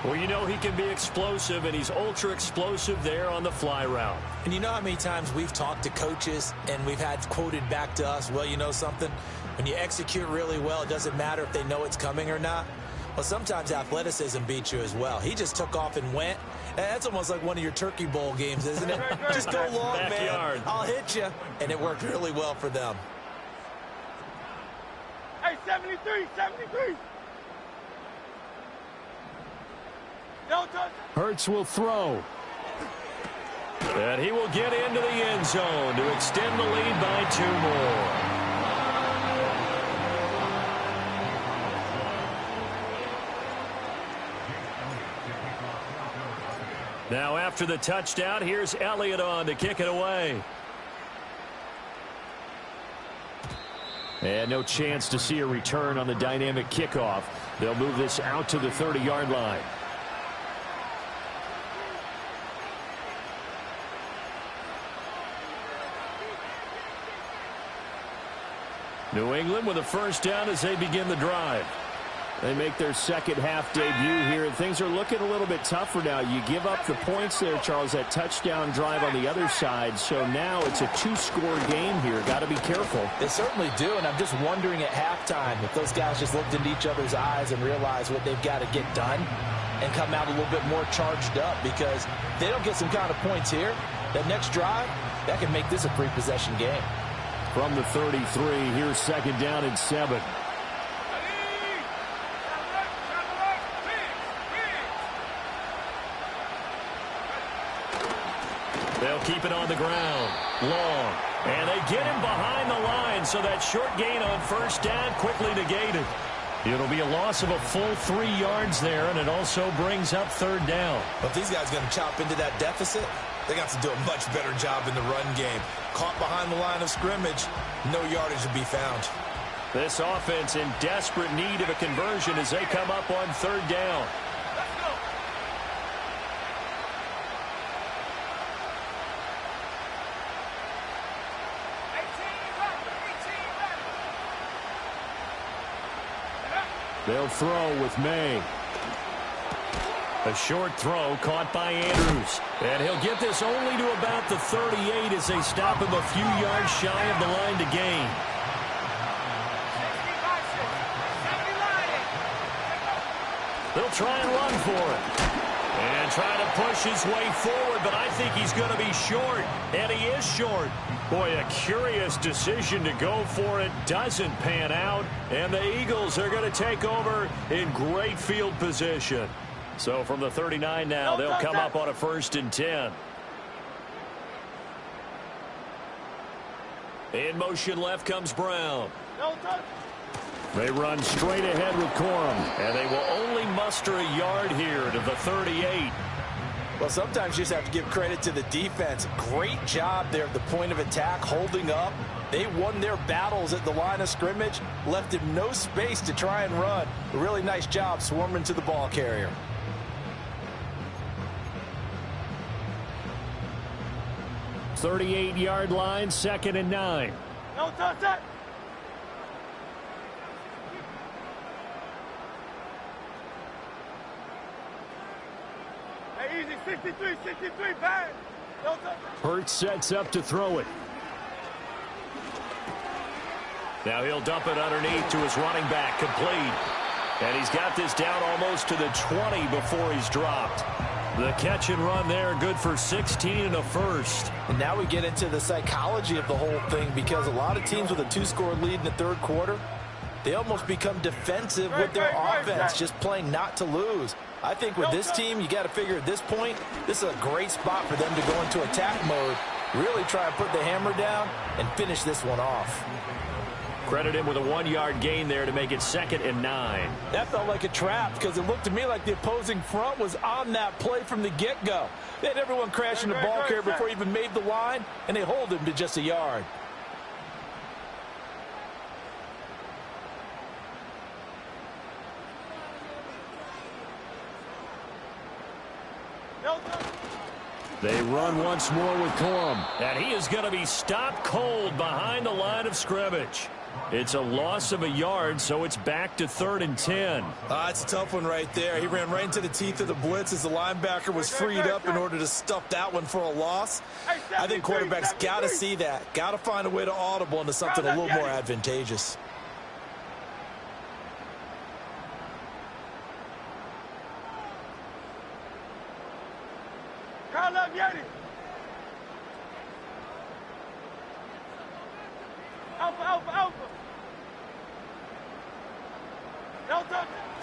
Well, you know he can be explosive, and he's ultra explosive there on the fly route. And you know how many times we've talked to coaches and we've had quoted back to us, well, you know something? When you execute really well, it doesn't matter if they know it's coming or not. Well, sometimes athleticism beats you as well. He just took off and went. That's almost like one of your Turkey Bowl games, isn't it? Just go long, Backyard. man. I'll hit you. And it worked really well for them. Hey, 73, 73. No touch. Hurts will throw. And he will get into the end zone to extend the lead by 2 more. Now after the touchdown, here's Elliott on to kick it away. And no chance to see a return on the dynamic kickoff. They'll move this out to the 30-yard line. New England with a first down as they begin the drive. They make their second half debut here, and things are looking a little bit tougher now. You give up the points there, Charles, that touchdown drive on the other side. So now it's a 2-score game here. Got to be careful. They certainly do, and I'm just wondering at halftime if those guys just looked into each other's eyes and realized what they've got to get done and come out a little bit more charged up, because if they don't get some kind of points here, that next drive, that can make this a free-possession game. From the 33, here's second down and 7. They'll keep it on the ground. Long. And they get him behind the line, so that short gain on first down quickly negated. It'll be a loss of a full 3 yards there, and it also brings up third down. But if these guys are going to chop into that deficit, they got to do a much better job in the run game. Caught behind the line of scrimmage, no yardage to be found. This offense in desperate need of a conversion as they come up on third down. They'll throw with May. A short throw caught by Andrews. And he'll get this only to about the 38 as they stop him a few yards shy of the line to gain. They'll try and run for it. And try to push his way forward, but I think he's going to be short. And he is short. Boy, a curious decision to go for it. Doesn't pan out. And the Eagles are going to take over in great field position. So from the 39 now, they'll come up on a 1st and 10. In motion left comes Brown. They run straight ahead with Corum, and they will only muster a yard here to the 38. Well, sometimes you just have to give credit to the defense. Great job there at the point of attack, holding up. They won their battles at the line of scrimmage, left him no space to try and run. A really nice job swarming to the ball carrier. .38-yard line, 2nd and 9. No touch that. Hey, easy, 63, 63, bang. No touch. Hurts sets up to throw it. Now he'll dump it underneath to his running back, complete. And he's got this down almost to the 20 before he's dropped. The catch and run there, good for 16 and a first. And now we get into the psychology of the whole thing, because a lot of teams with a 2-score lead in the third quarter, they almost become defensive with their offense, just playing not to lose. I think with this team, you got to figure at this point, this is a great spot for them to go into attack mode, really try and put the hammer down and finish this one off. Credit him with a 1-yard gain there to make it 2nd and 9. That felt like a trap because it looked to me like the opposing front was on that play from the get-go. They had everyone crashing the ball carrier before he even made the line, and they hold him to just a yard. They run once more with Corum, and he is going to be stopped cold behind the line of scrimmage. It's a loss of a yard, so it's back to 3rd and 10. It's a tough one right there. He ran right into the teeth of the blitz as the linebacker was freed up in order to stuff that one for a loss. I think quarterbacks got to see that. Got to find a way to audible into something a little more advantageous.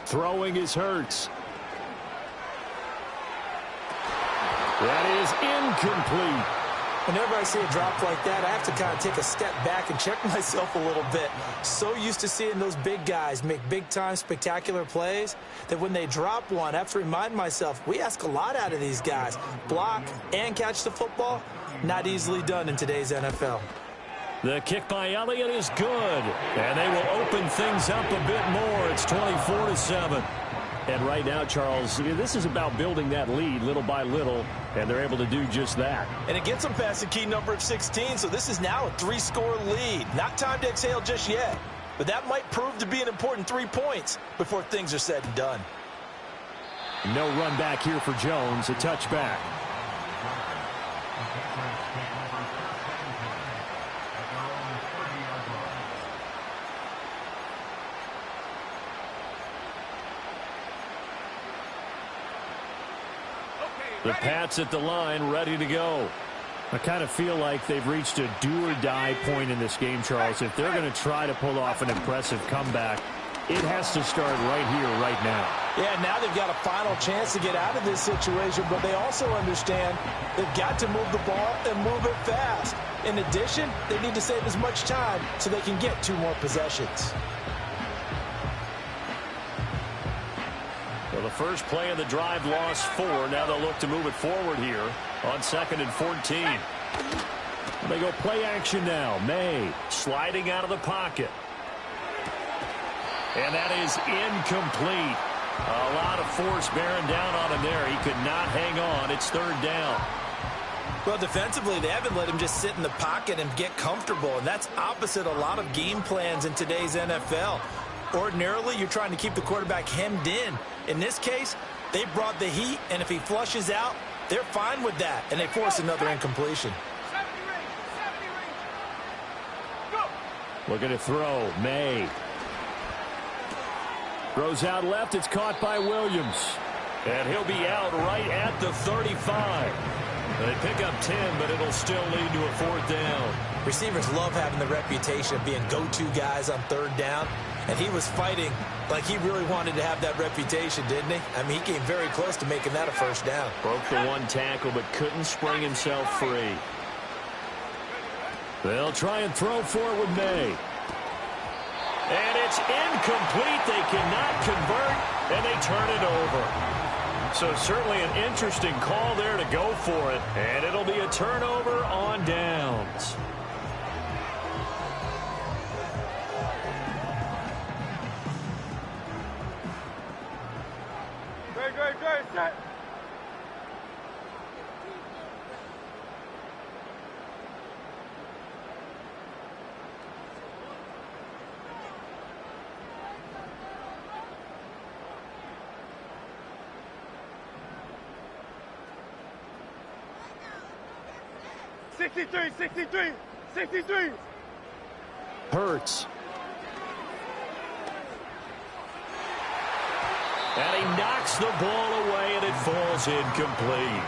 Throwing is Hurts. That is incomplete. Whenever I see a drop like that, I have to kind of take a step back and check myself a little bit. So used to seeing those big guys make big-time spectacular plays that when they drop one, I have to remind myself, we ask a lot out of these guys. Block and catch the football, not easily done in today's NFL. The kick by Elliott is good, and they will open things up a bit more. It's 24-7. And right now, Charles, this is about building that lead little by little, and they're able to do just that. And it gets them past the key number of 16, so this is now a 3-score lead. Not time to exhale just yet, but that might prove to be an important 3 points before things are said and done. No run back here for Jones, a touchback. The Pats at the line, ready to go. I kind of feel like they've reached a do-or-die point in this game, Charles. If they're going to try to pull off an impressive comeback, it has to start right here, right now. Yeah, now they've got a final chance to get out of this situation, but they also understand they've got to move the ball and move it fast. In addition, they need to save as much time so they can get 2 more possessions. Well, the first play of the drive lost 4. Now they'll look to move it forward here on 2nd and 14. They go play action now. May sliding out of the pocket. And that is incomplete. A lot of force bearing down on him there. He could not hang on. It's 3rd down. Well, defensively, they haven't let him just sit in the pocket and get comfortable, and that's opposite a lot of game plans in today's NFL. Ordinarily, you're trying to keep the quarterback hemmed in. In this case, they brought the heat, and if he flushes out, they're fine with that, and they force another incompletion. Looking to throw. May. Throws out left. It's caught by Williams. And he'll be out right at the 35. They pick up 10, but it'll still lead to a 4th down. Receivers love having the reputation of being go-to guys on 3rd down. And he was fighting like he really wanted to have that reputation, didn't he? I mean, he came very close to making that a 1st down. Broke the 1 tackle, but couldn't spring himself free. They'll try and throw for it with May. And it's incomplete. They cannot convert, and they turn it over. So certainly an interesting call there to go for it. And it'll be a turnover on downs. Great, set. Sixty-three. Hurts. And he knocks the ball away, and it falls incomplete.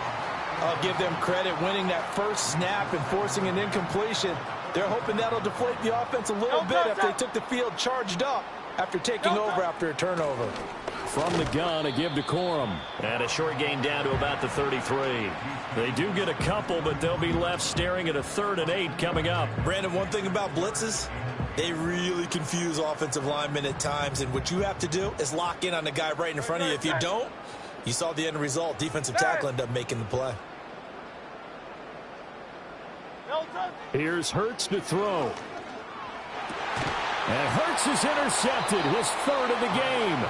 I'll give them credit winning that first snap and forcing an incompletion. They're hoping that'll deflate the offense a little bit after they took the field charged up after taking over after a turnover. From the gun, a give to Corum. And a short gain down to about the 33. They do get a couple, but they'll be left staring at a 3rd and 8 coming up. Brandon, one thing about blitzes, They really confuse offensive linemen at times, and what you have to do is lock in on the guy right in front of you. If you don't, you saw the end result. Defensive tackle ended up making the play. Here's Hurts to throw. And Hurts is intercepted, his third of the game.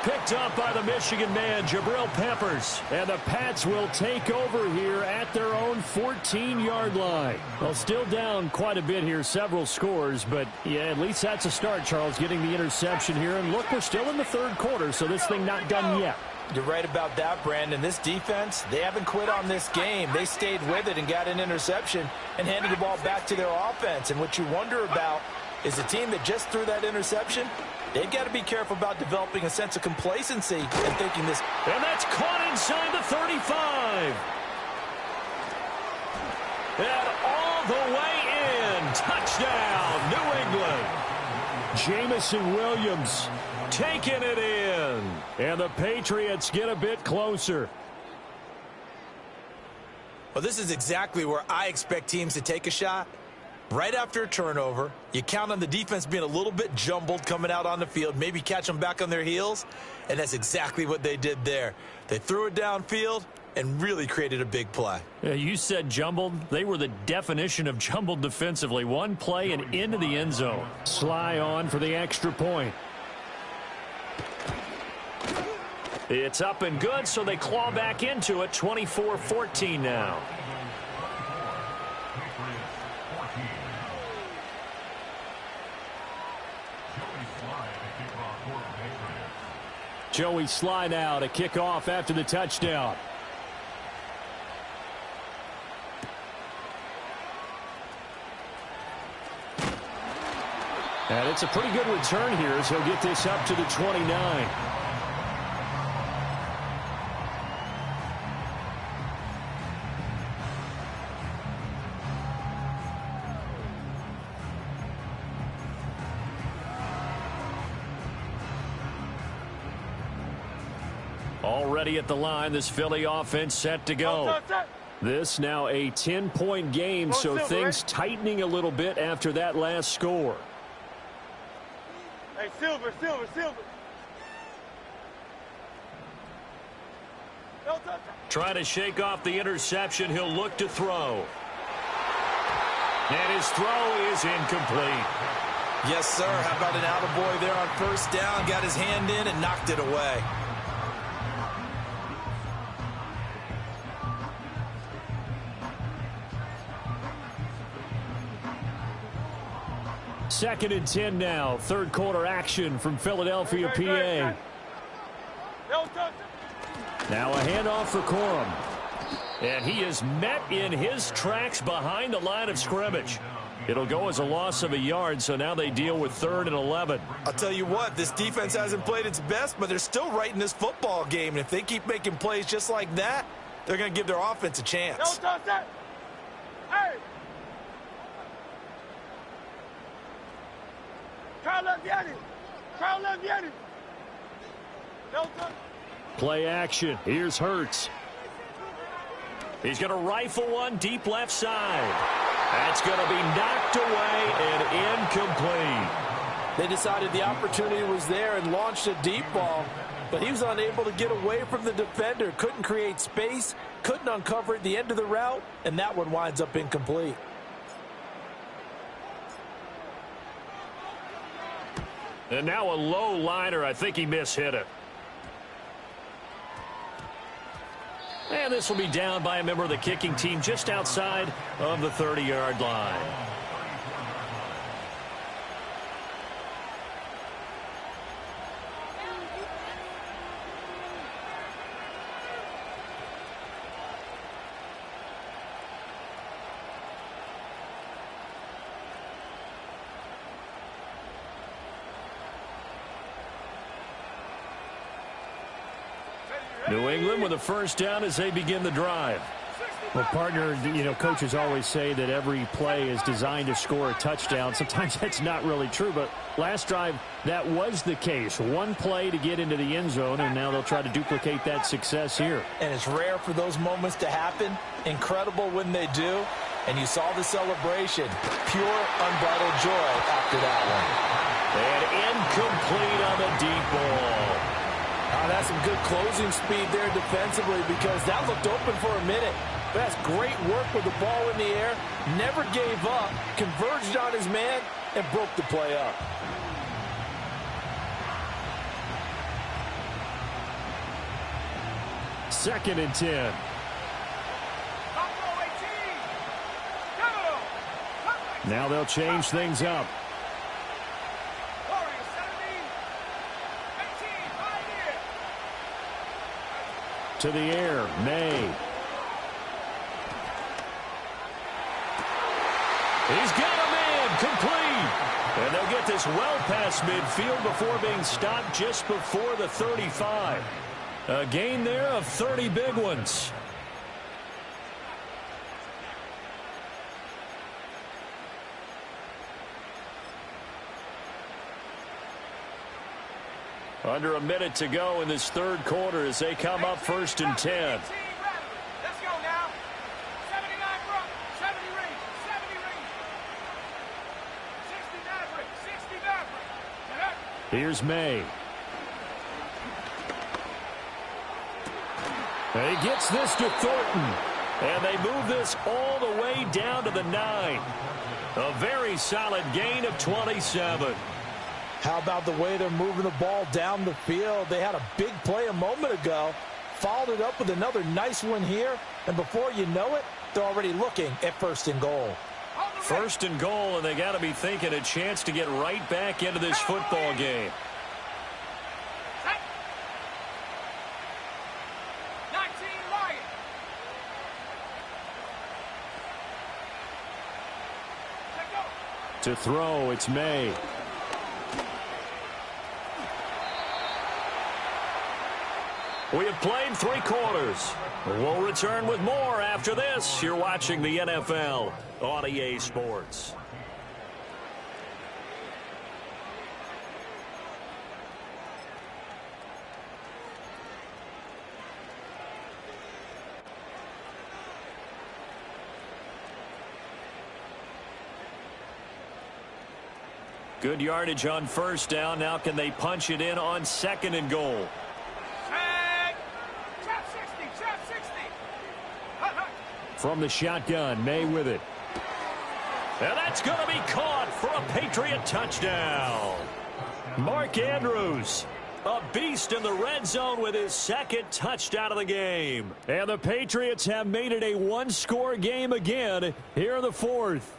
Picked up by the Michigan man, Jabril Peppers. And the Pats will take over here at their own 14-yard line. Well, still down quite a bit here, several scores. But, yeah, at least that's a start, Charles, getting the interception here. And, look, we're still in the third quarter, so this thing not done yet. You're right about that, Brandon. This defense, they haven't quit on this game. They stayed with it and got an interception and handed the ball back to their offense. And what you wonder about is the team that just threw that interception, they've got to be careful about developing a sense of complacency and thinking this. And that's caught inside the 35. And all the way in. Touchdown, New England. Jamison Williams taking it in. And the Patriots get a bit closer. Well, this is exactly where I expect teams to take a shot. Right after a turnover, you count on the defense being a little bit jumbled coming out on the field, maybe catch them back on their heels, and that's exactly what they did there. They threw it downfield and really created a big play. You said jumbled. They were the definition of jumbled defensively. One play and into the end zone. Sly on for the extra point. It's up and good, so they claw back into it. 24-14 now. Joey Sly now to kick off after the touchdown. And it's a pretty good return here as he'll get this up to the 29. Already at the line, this Philly offense set to go. This now a 10-point game, so things tightening a little bit after that last score. Hey, Silver. Trying to shake off the interception. He'll look to throw. And his throw is incomplete. Yes, sir. How about an attaboy there on first down? Got his hand in and knocked it away. Second and 10 now. Third quarter action from Philadelphia, PA. Now a handoff for Corum. And he is met in his tracks behind the line of scrimmage. It'll go as a loss of a yard, so now they deal with 3rd and 11. I'll tell you what, this defense hasn't played its best, but they're still right in this football game. And if they keep making plays just like that, they're going to give their offense a chance. Hey! Play action. Here's Hurts. He's going to rifle one deep left side. That's going to be knocked away and incomplete. They decided the opportunity was there and launched a deep ball, but he was unable to get away from the defender. Couldn't create space, couldn't uncover at the end of the route, and that one winds up incomplete. And now a low liner. I think he mishit it. And this will be down by a member of the kicking team just outside of the 30-yard line. New England with a first down as they begin the drive. Well, partner, coaches always say that every play is designed to score a touchdown. Sometimes that's not really true, but last drive, that was the case. One play to get into the end zone, and now they'll try to duplicate that success here. And it's rare for those moments to happen. Incredible when they do. And you saw the celebration. Pure, unbridled joy after that one. And incomplete on the deep ball. That's some good closing speed there defensively because that looked open for a minute. That's great work with the ball in the air. Never gave up. Converged on his man and broke the play up. Second and 10. Now they'll change things up. To the air, May. He's got a man, complete. And they'll get this well past midfield before being stopped just before the 35. A gain there of 30 big ones. Under a minute to go in this third quarter as they come up first and 10. Let's go now. 79 front, 70 range, 70 range. 69 range, 69 range. Here's May. And he gets this to Thornton. And they move this all the way down to the 9. A very solid gain of 27. How about the way they're moving the ball down the field? They had a big play a moment ago, followed it up with another nice one here, and before you know it, they're already looking at first and goal. First and goal, and they got to be thinking a chance to get right back into this football game. 19 Lions. To throw, it's May. We have played 3 quarters. We'll return with more after this. You're watching the NFL on EA Sports. Good yardage on first down. Now can they punch it in on second and goal? From the shotgun, May with it. And that's going to be caught for a Patriot touchdown. Mark Andrews, a beast in the red zone with his second touchdown of the game. And the Patriots have made it a one-score game again here in the fourth.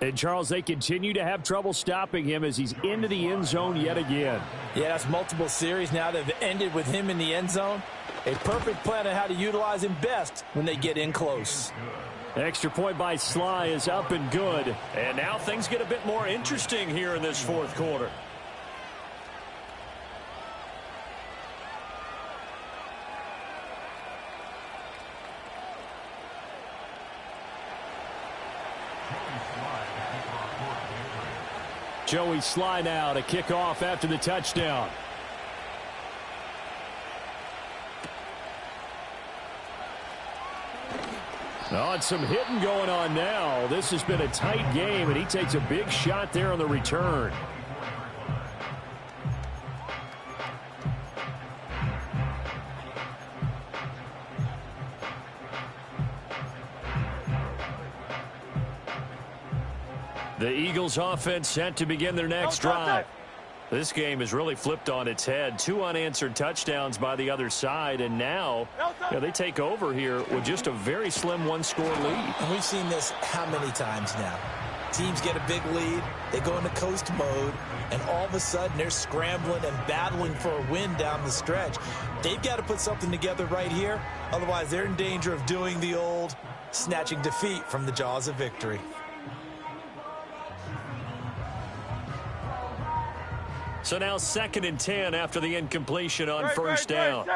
And, Charles, they continue to have trouble stopping him as he's into the end zone yet again. Yeah, that's multiple series now that have ended with him in the end zone. A perfect plan on how to utilize him best when they get in close. Extra point by Sly is up and good. And now things get a bit more interesting here in this fourth quarter. Joey Sly now to kick off after the touchdown. Oh, and some hitting going on now. This has been a tight game, and he takes a big shot there on the return. The Eagles offense set to begin their next drive. This game has really flipped on its head. 2 unanswered touchdowns by the other side, and now they take over here with just a very slim one-score lead. And we've seen this how many times now? Teams get a big lead, they go into coast mode, and all of a sudden they're scrambling and battling for a win down the stretch. They've got to put something together right here, otherwise they're in danger of doing the old snatching defeat from the jaws of victory. So now 2nd and 10 after the incompletion on first down.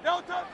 No touch.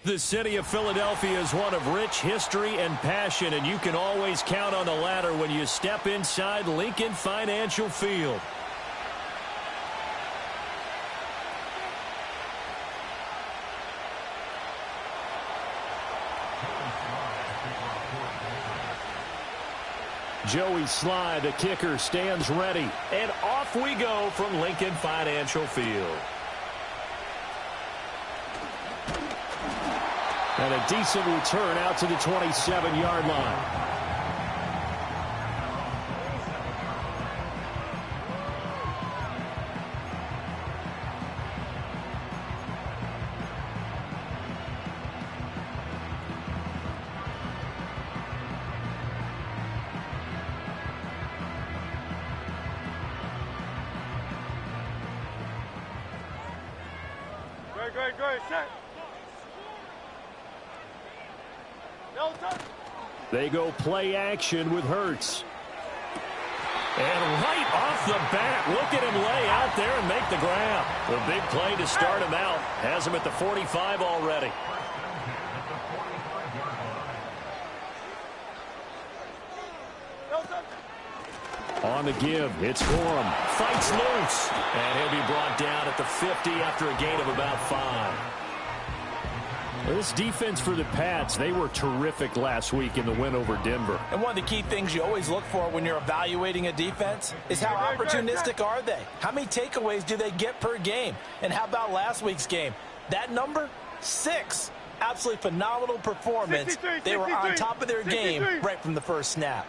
The city of Philadelphia is one of rich history and passion, and you can always count on the latter when you step inside Lincoln Financial Field. Joey Sly, the kicker, stands ready. And off we go from Lincoln Financial Field. And a decent return out to the 27-yard line. Great, set. They go play action with Hurts. And right off the bat, look at him lay out there and make the grab. The big play to start him out. Has him at the 45 already. On the give, it's Gorham. Fights loose. And he'll be brought down at the 50 after a gain of about 5. This defense for the Pats, they were terrific last week in the win over Denver. And one of the key things you always look for when you're evaluating a defense is how opportunistic are they? How many takeaways do they get per game? And how about last week's game? That number, 6. Absolutely phenomenal performance. They were on top of their game right from the first snap.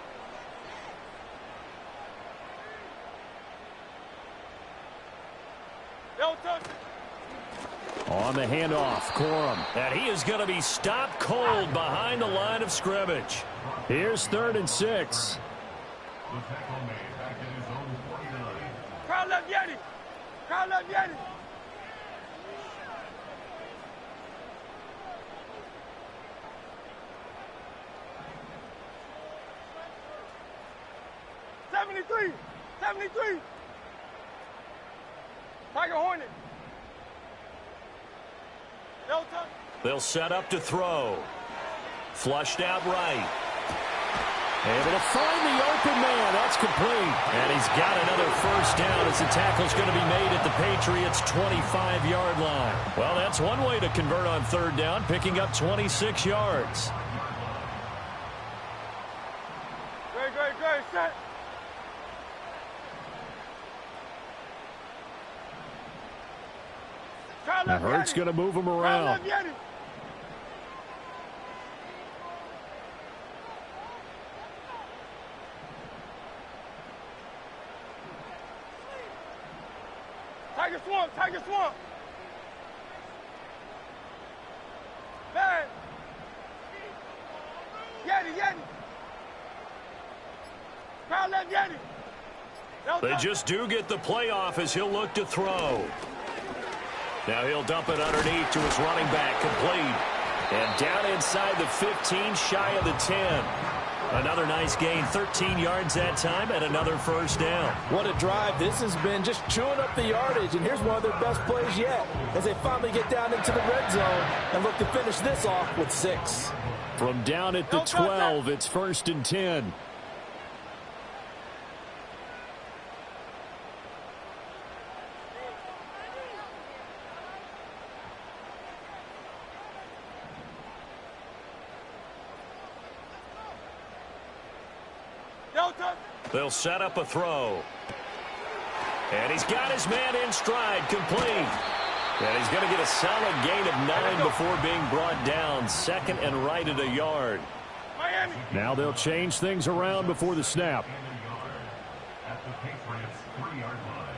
On the handoff, Corum. And he is going to be stopped cold behind the line of scrimmage. Here's 3rd and 6. Crowd left Yeti. Crowd left Yeti. '73. Tiger Hornet. They'll set up to throw. Flushed out right. Able to find the open man. That's complete. And he's got another first down as the tackle's going to be made at the Patriots' 25-yard line. Well, that's one way to convert on 3rd down, picking up 26 yards. Great, set. Now Hurts going to move him around. Tiger Swamp. Man. Yeti. Crowd left Yeti. They just do get the playoff as he'll look to throw. Now he'll dump it underneath to his running back, complete. And down inside the 15, shy of the 10. Another nice gain, 13 yards that time, and another first down. What a drive this has been, just chewing up the yardage. And here's one of their best plays yet as they finally get down into the red zone and look to finish this off with 6. From down at the 12, it's 1st and 10. They'll set up a throw. And he's got his man in stride, complete. And he's going to get a solid gain of 9 before being brought down. 2nd and right at a yard. Miami. Now they'll change things around before the snap. At the Patriots' 3-yard line.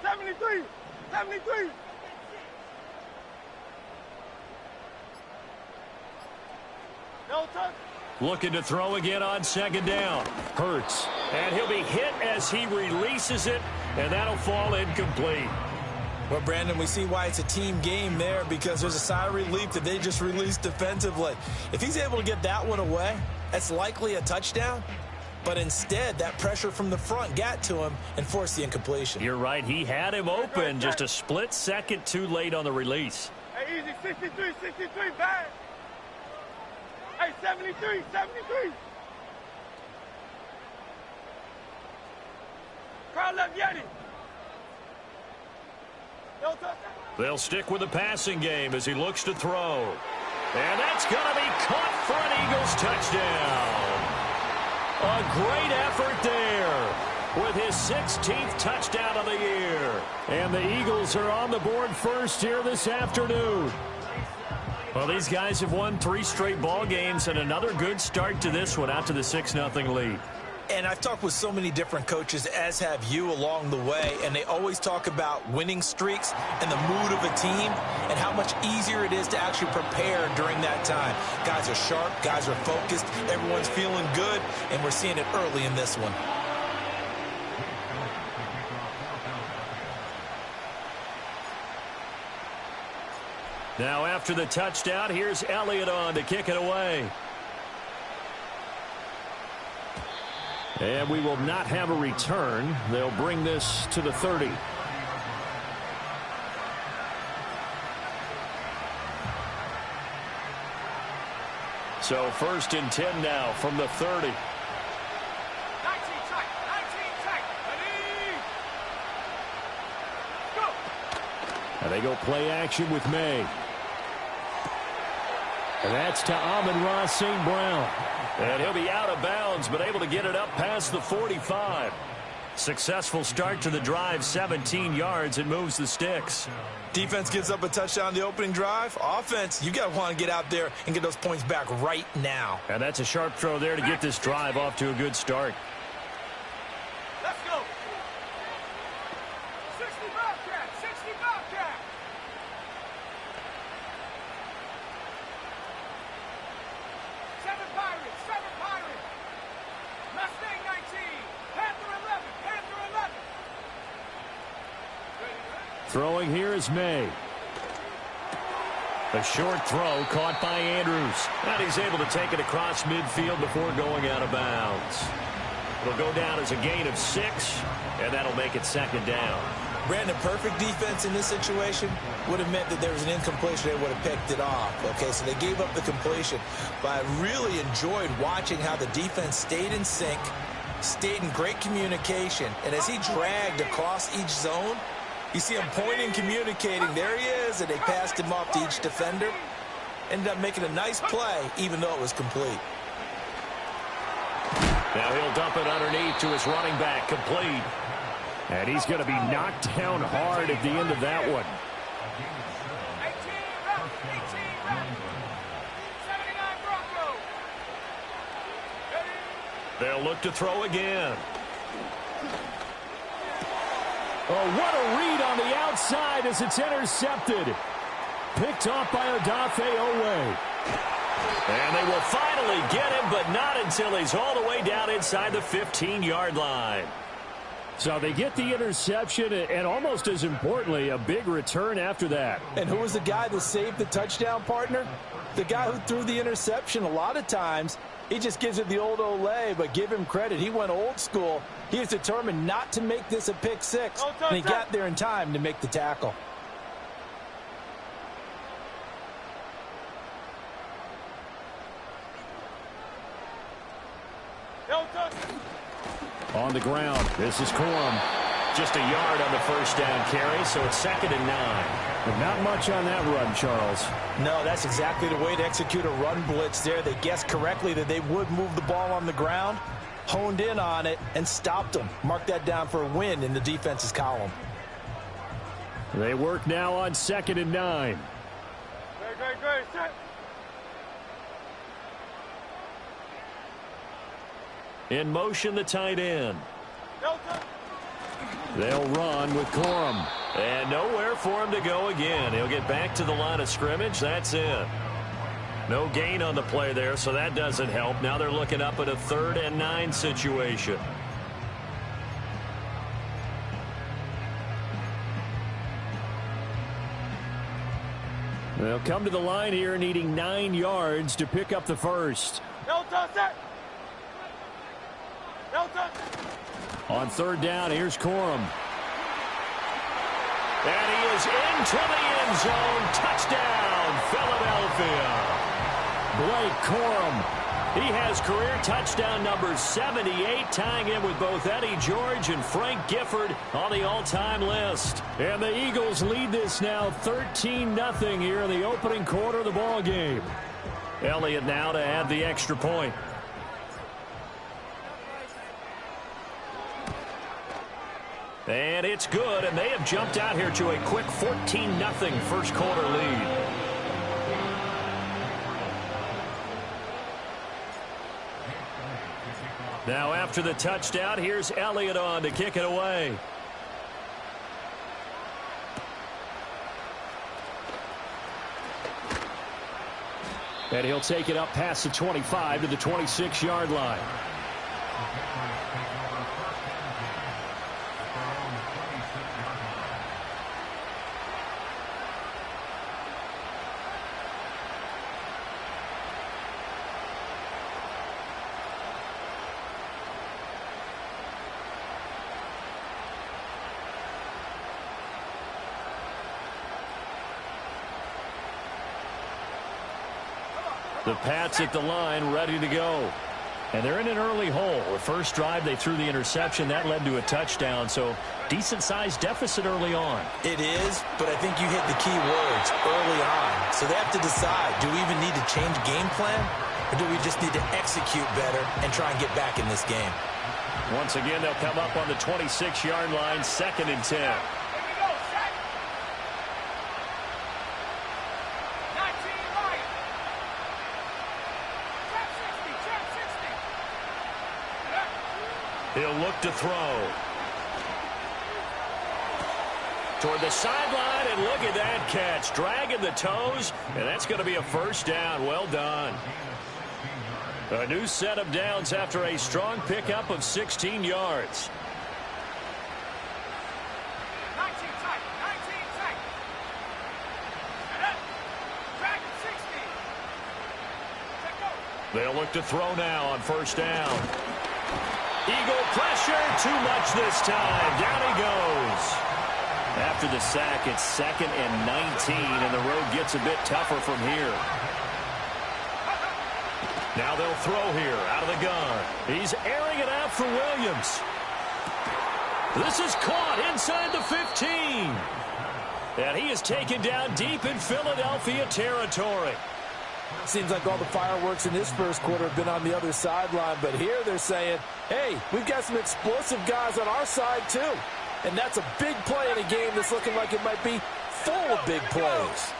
73. Looking to throw again on 2nd down. Hurts. And he'll be hit as he releases it, and that'll fall incomplete. Well, Brandon, we see why it's a team game there, because there's a sigh of relief that they just released defensively. If he's able to get that one away, that's likely a touchdown. But instead, that pressure from the front got to him and forced the incompletion. You're right. He had him open, just a split second too late on the release. Hey, easy, 63, 63, bad. Hey, 73, 73. Crowd left Yeti. Don't touch that. They'll stick with the passing game as he looks to throw. And that's going to be caught for an Eagles touchdown. A great effort there with his 16th touchdown of the year. And the Eagles are on the board first here this afternoon. Well, these guys have won 3 straight ball games and another good start to this one out to the 6-0 lead. And I've talked with so many different coaches, as have you, along the way, and they always talk about winning streaks and the mood of a team and how much easier it is to actually prepare during that time. Guys are sharp, guys are focused, everyone's feeling good, and we're seeing it early in this one. Now after the touchdown, here's Elliott on to kick it away. And we will not have a return. They'll bring this to the 30. So 1st and 10 now from the 30. 19 tight, 19 tight. Ready? Go. And they go play action with May. And that's to Amon-Ra St. Brown. And he'll be out of bounds, but able to get it up past the 45. Successful start to the drive, 17 yards, and moves the sticks. Defense gives up a touchdown the opening drive. Offense, you got to want to get out there and get those points back right now. And that's a sharp throw there to get this drive off to a good start. Let's go. 60 Bobcat, 60 Bobcat. Seven Pirates. Mustang 19. Panther 11. Panther 11. Throwing here is May. A short throw caught by Andrews. And he's able to take it across midfield before going out of bounds. It'll go down as a gain of 6, and that'll make it 2nd down. Brandon, perfect defense in this situation would have meant that there was an incompletion. They would have picked it off. Okay, so they gave up the completion. But I really enjoyed watching how the defense stayed in sync, stayed in great communication. And as he dragged across each zone, you see him pointing, communicating. There he is, and they passed him off to each defender. Ended up making a nice play, even though it was complete. Now he'll dump it underneath to his running back, complete. And he's going to be knocked down hard at the end of that one. 18 round. 79 Bronco. Ready? They'll look to throw again. Oh, what a read on the outside as it's intercepted. Picked off by Odafe Owe. And they will finally get him, but not until he's all the way down inside the 15-yard line. So they get the interception, and almost as importantly, a big return after that. And who was the guy that saved the touchdown, partner? The guy who threw the interception. A lot of times, he just gives it the old Olay, but give him credit. He went old school. He was determined not to make this a pick 6, and he got there in time to make the tackle. On the ground, this is Corum. Just a yard on the first down carry, so it's 2nd and 9. But not much on that run, Charles. No, that's exactly the way to execute a run blitz there. They guessed correctly that they would move the ball on the ground, honed in on it, and stopped them. Mark that down for a win in the defense's column. They work now on 2nd and 9. Great. Set. In motion, the tight end. Delta. They'll run with Corum. And nowhere for him to go again. He'll get back to the line of scrimmage. That's it. No gain on the play there, so that doesn't help. Now they're looking up at a 3rd and 9 situation. They'll come to the line here needing 9 yards to pick up the first. Delta set. On third down, here's Corum. And he is into the end zone. Touchdown, Philadelphia. Blake Corum. He has career touchdown number 78, tying him with both Eddie George and Frank Gifford on the all-time list. And the Eagles lead this now 13-0 here in the opening quarter of the ball game. Elliott now to add the extra point. And it's good, and they have jumped out here to a quick 14-0 first quarter lead. Now after the touchdown, here's Elliott on to kick it away. And he'll take it up past the 25 to the 26-yard line. The Pats at the line, ready to go. And they're in an early hole. The first drive, they threw the interception. That led to a touchdown, so decent-sized deficit early on. It is, but I think you hit the key words early on. So they have to decide, do we even need to change game plan, or do we just need to execute better and try and get back in this game? Once again, they'll come up on the 26-yard line, 2nd and 10. He'll look to throw. Toward the sideline, and look at that catch. Dragging the toes, and that's going to be a first down. Well done. A new set of downs after a strong pickup of 16 yards. 19 tight, 19 tight. Drag it 60. Let go. They'll look to throw now on first down. Eagle pressure, too much this time. Down he goes. After the sack, it's 2nd and 19, and the road gets a bit tougher from here. Now they'll throw here out of the gun. He's airing it out for Williams. This is caught inside the 15. And he is taken down deep in Philadelphia territory. Seems like all the fireworks in this first quarter have been on the other sideline, but here they're saying, hey, we've got some explosive guys on our side too. And that's a big play in a game that's looking like it might be full of big plays.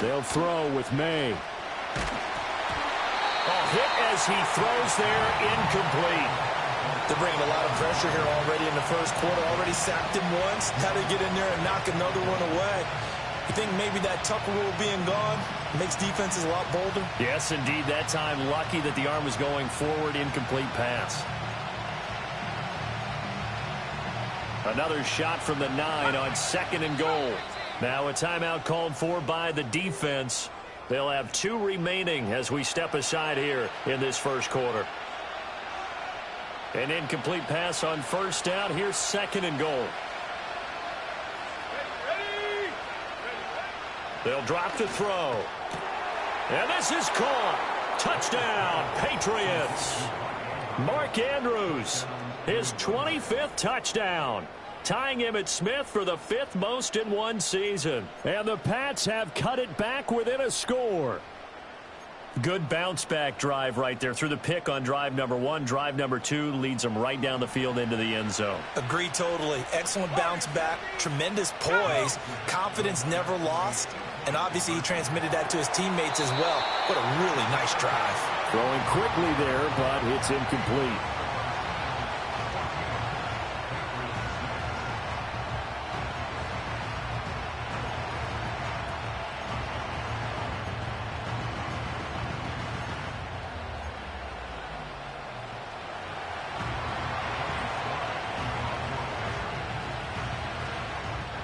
They'll throw with May. Hit as he throws there, incomplete. They're bringing a lot of pressure here already in the first quarter. Already sacked him once. How to get in there and knock another one away. You think maybe that Tucker rule being gone makes defenses a lot bolder? Yes, indeed. That time, lucky that the arm was going forward, incomplete pass. Another shot from the 9 on 2nd and goal. Now a timeout called for by the defense. They'll have 2 remaining as we step aside here in this first quarter. An incomplete pass on first down. Here's 2nd and goal. They'll drop to throw. And this is caught. Touchdown, Patriots. Mark Andrews, his 25th touchdown, tying him at Smith for the 5th most in one season. And the Pats have cut it back within a score. Good bounce-back drive right there through the pick on drive number 1. Drive number 2 leads them right down the field into the end zone. Agree totally. Excellent bounce back, tremendous poise, confidence never lost, and obviously he transmitted that to his teammates as well. What a really nice drive. Throwing quickly there, but it's incomplete.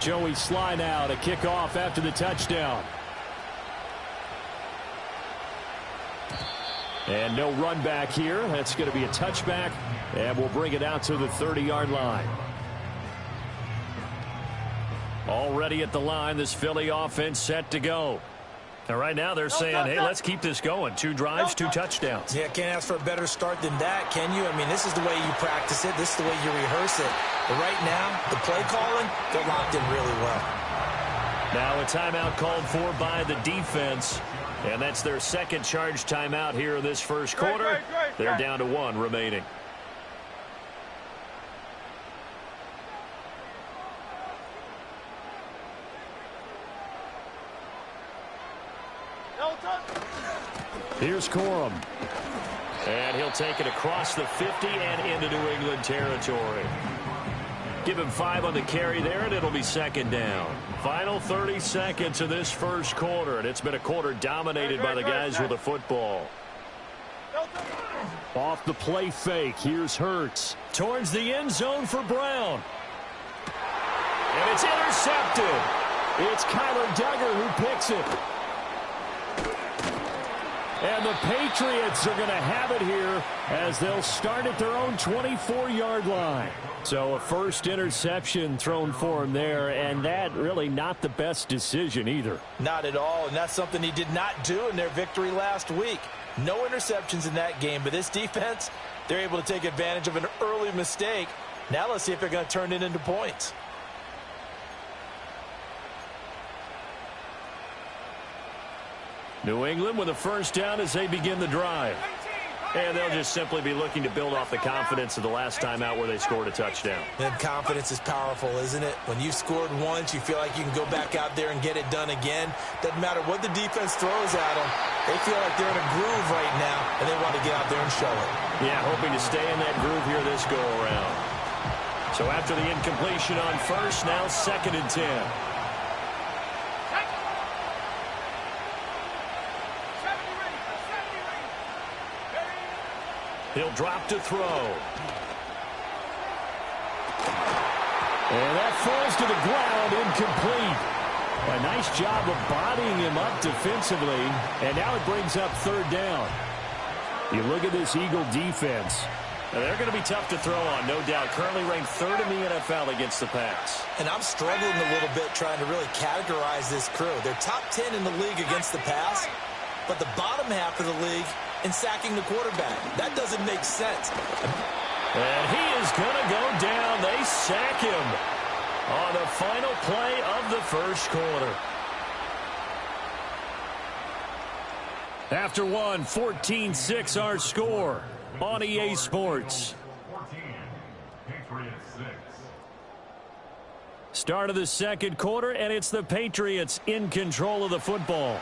Joey Sly now to kick off after the touchdown. And no run back here. That's going to be a touchback, and we'll bring it out to the 30-yard line. Already at the line, this Philly offense set to go. And right now they're saying, hey, let's keep this going. 2 drives, 2 touchdowns. Yeah, can't ask for a better start than that, can you? I mean, this is the way you practice it. This is the way you rehearse it. But right now, the play calling, they're locked in really well. Now a timeout called for by the defense. And that's their second charge timeout here in this first quarter. They're down to 1 remaining. Here's Corum. And he'll take it across the 50 and into New England territory. Give him 5 on the carry there, and it'll be second down. Final 30 seconds of this first quarter, and it's been a quarter dominated by the guys with the football. Off the play fake, here's Hurts. Towards the end zone for Brown. And it's intercepted. It's Kyler Duggar who picks it. And the Patriots are going to have it here as they'll start at their own 24-yard line. So a first interception thrown for him there, and that really not the best decision either. Not at all, and that's something he did not do in their victory last week. No interceptions in that game, but this defense, they're able to take advantage of an early mistake. Now let's see if they're going to turn it into points. New England with a first down as they begin the drive. And they'll just simply be looking to build off the confidence of the last time out where they scored a touchdown. And confidence is powerful, isn't it? When you've scored once, you feel like you can go back out there and get it done again. Doesn't matter what the defense throws at them. They feel like they're in a groove right now, and they want to get out there and show it. Yeah, hoping to stay in that groove here this go-around. So after the incompletion on first, now 2nd and 10. He'll drop to throw. And that falls to the ground, incomplete. A nice job of bodying him up defensively, and now it brings up 3rd down. You look at this Eagle defense. Now they're going to be tough to throw on, no doubt. Currently ranked 3rd in the NFL against the pass. And I'm struggling a little bit trying to really categorize this crew. They're top 10 in the league against the pass, but the bottom half of the league in sacking the quarterback. That doesn't make sense. And he is going to go down. They sack him on the final play of the first quarter. After one, 14-6 our score on EA Sports. 14, Patriots 6. Start of the second quarter, and it's the Patriots in control of the football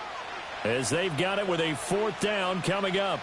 as they've got it with a 4th down coming up.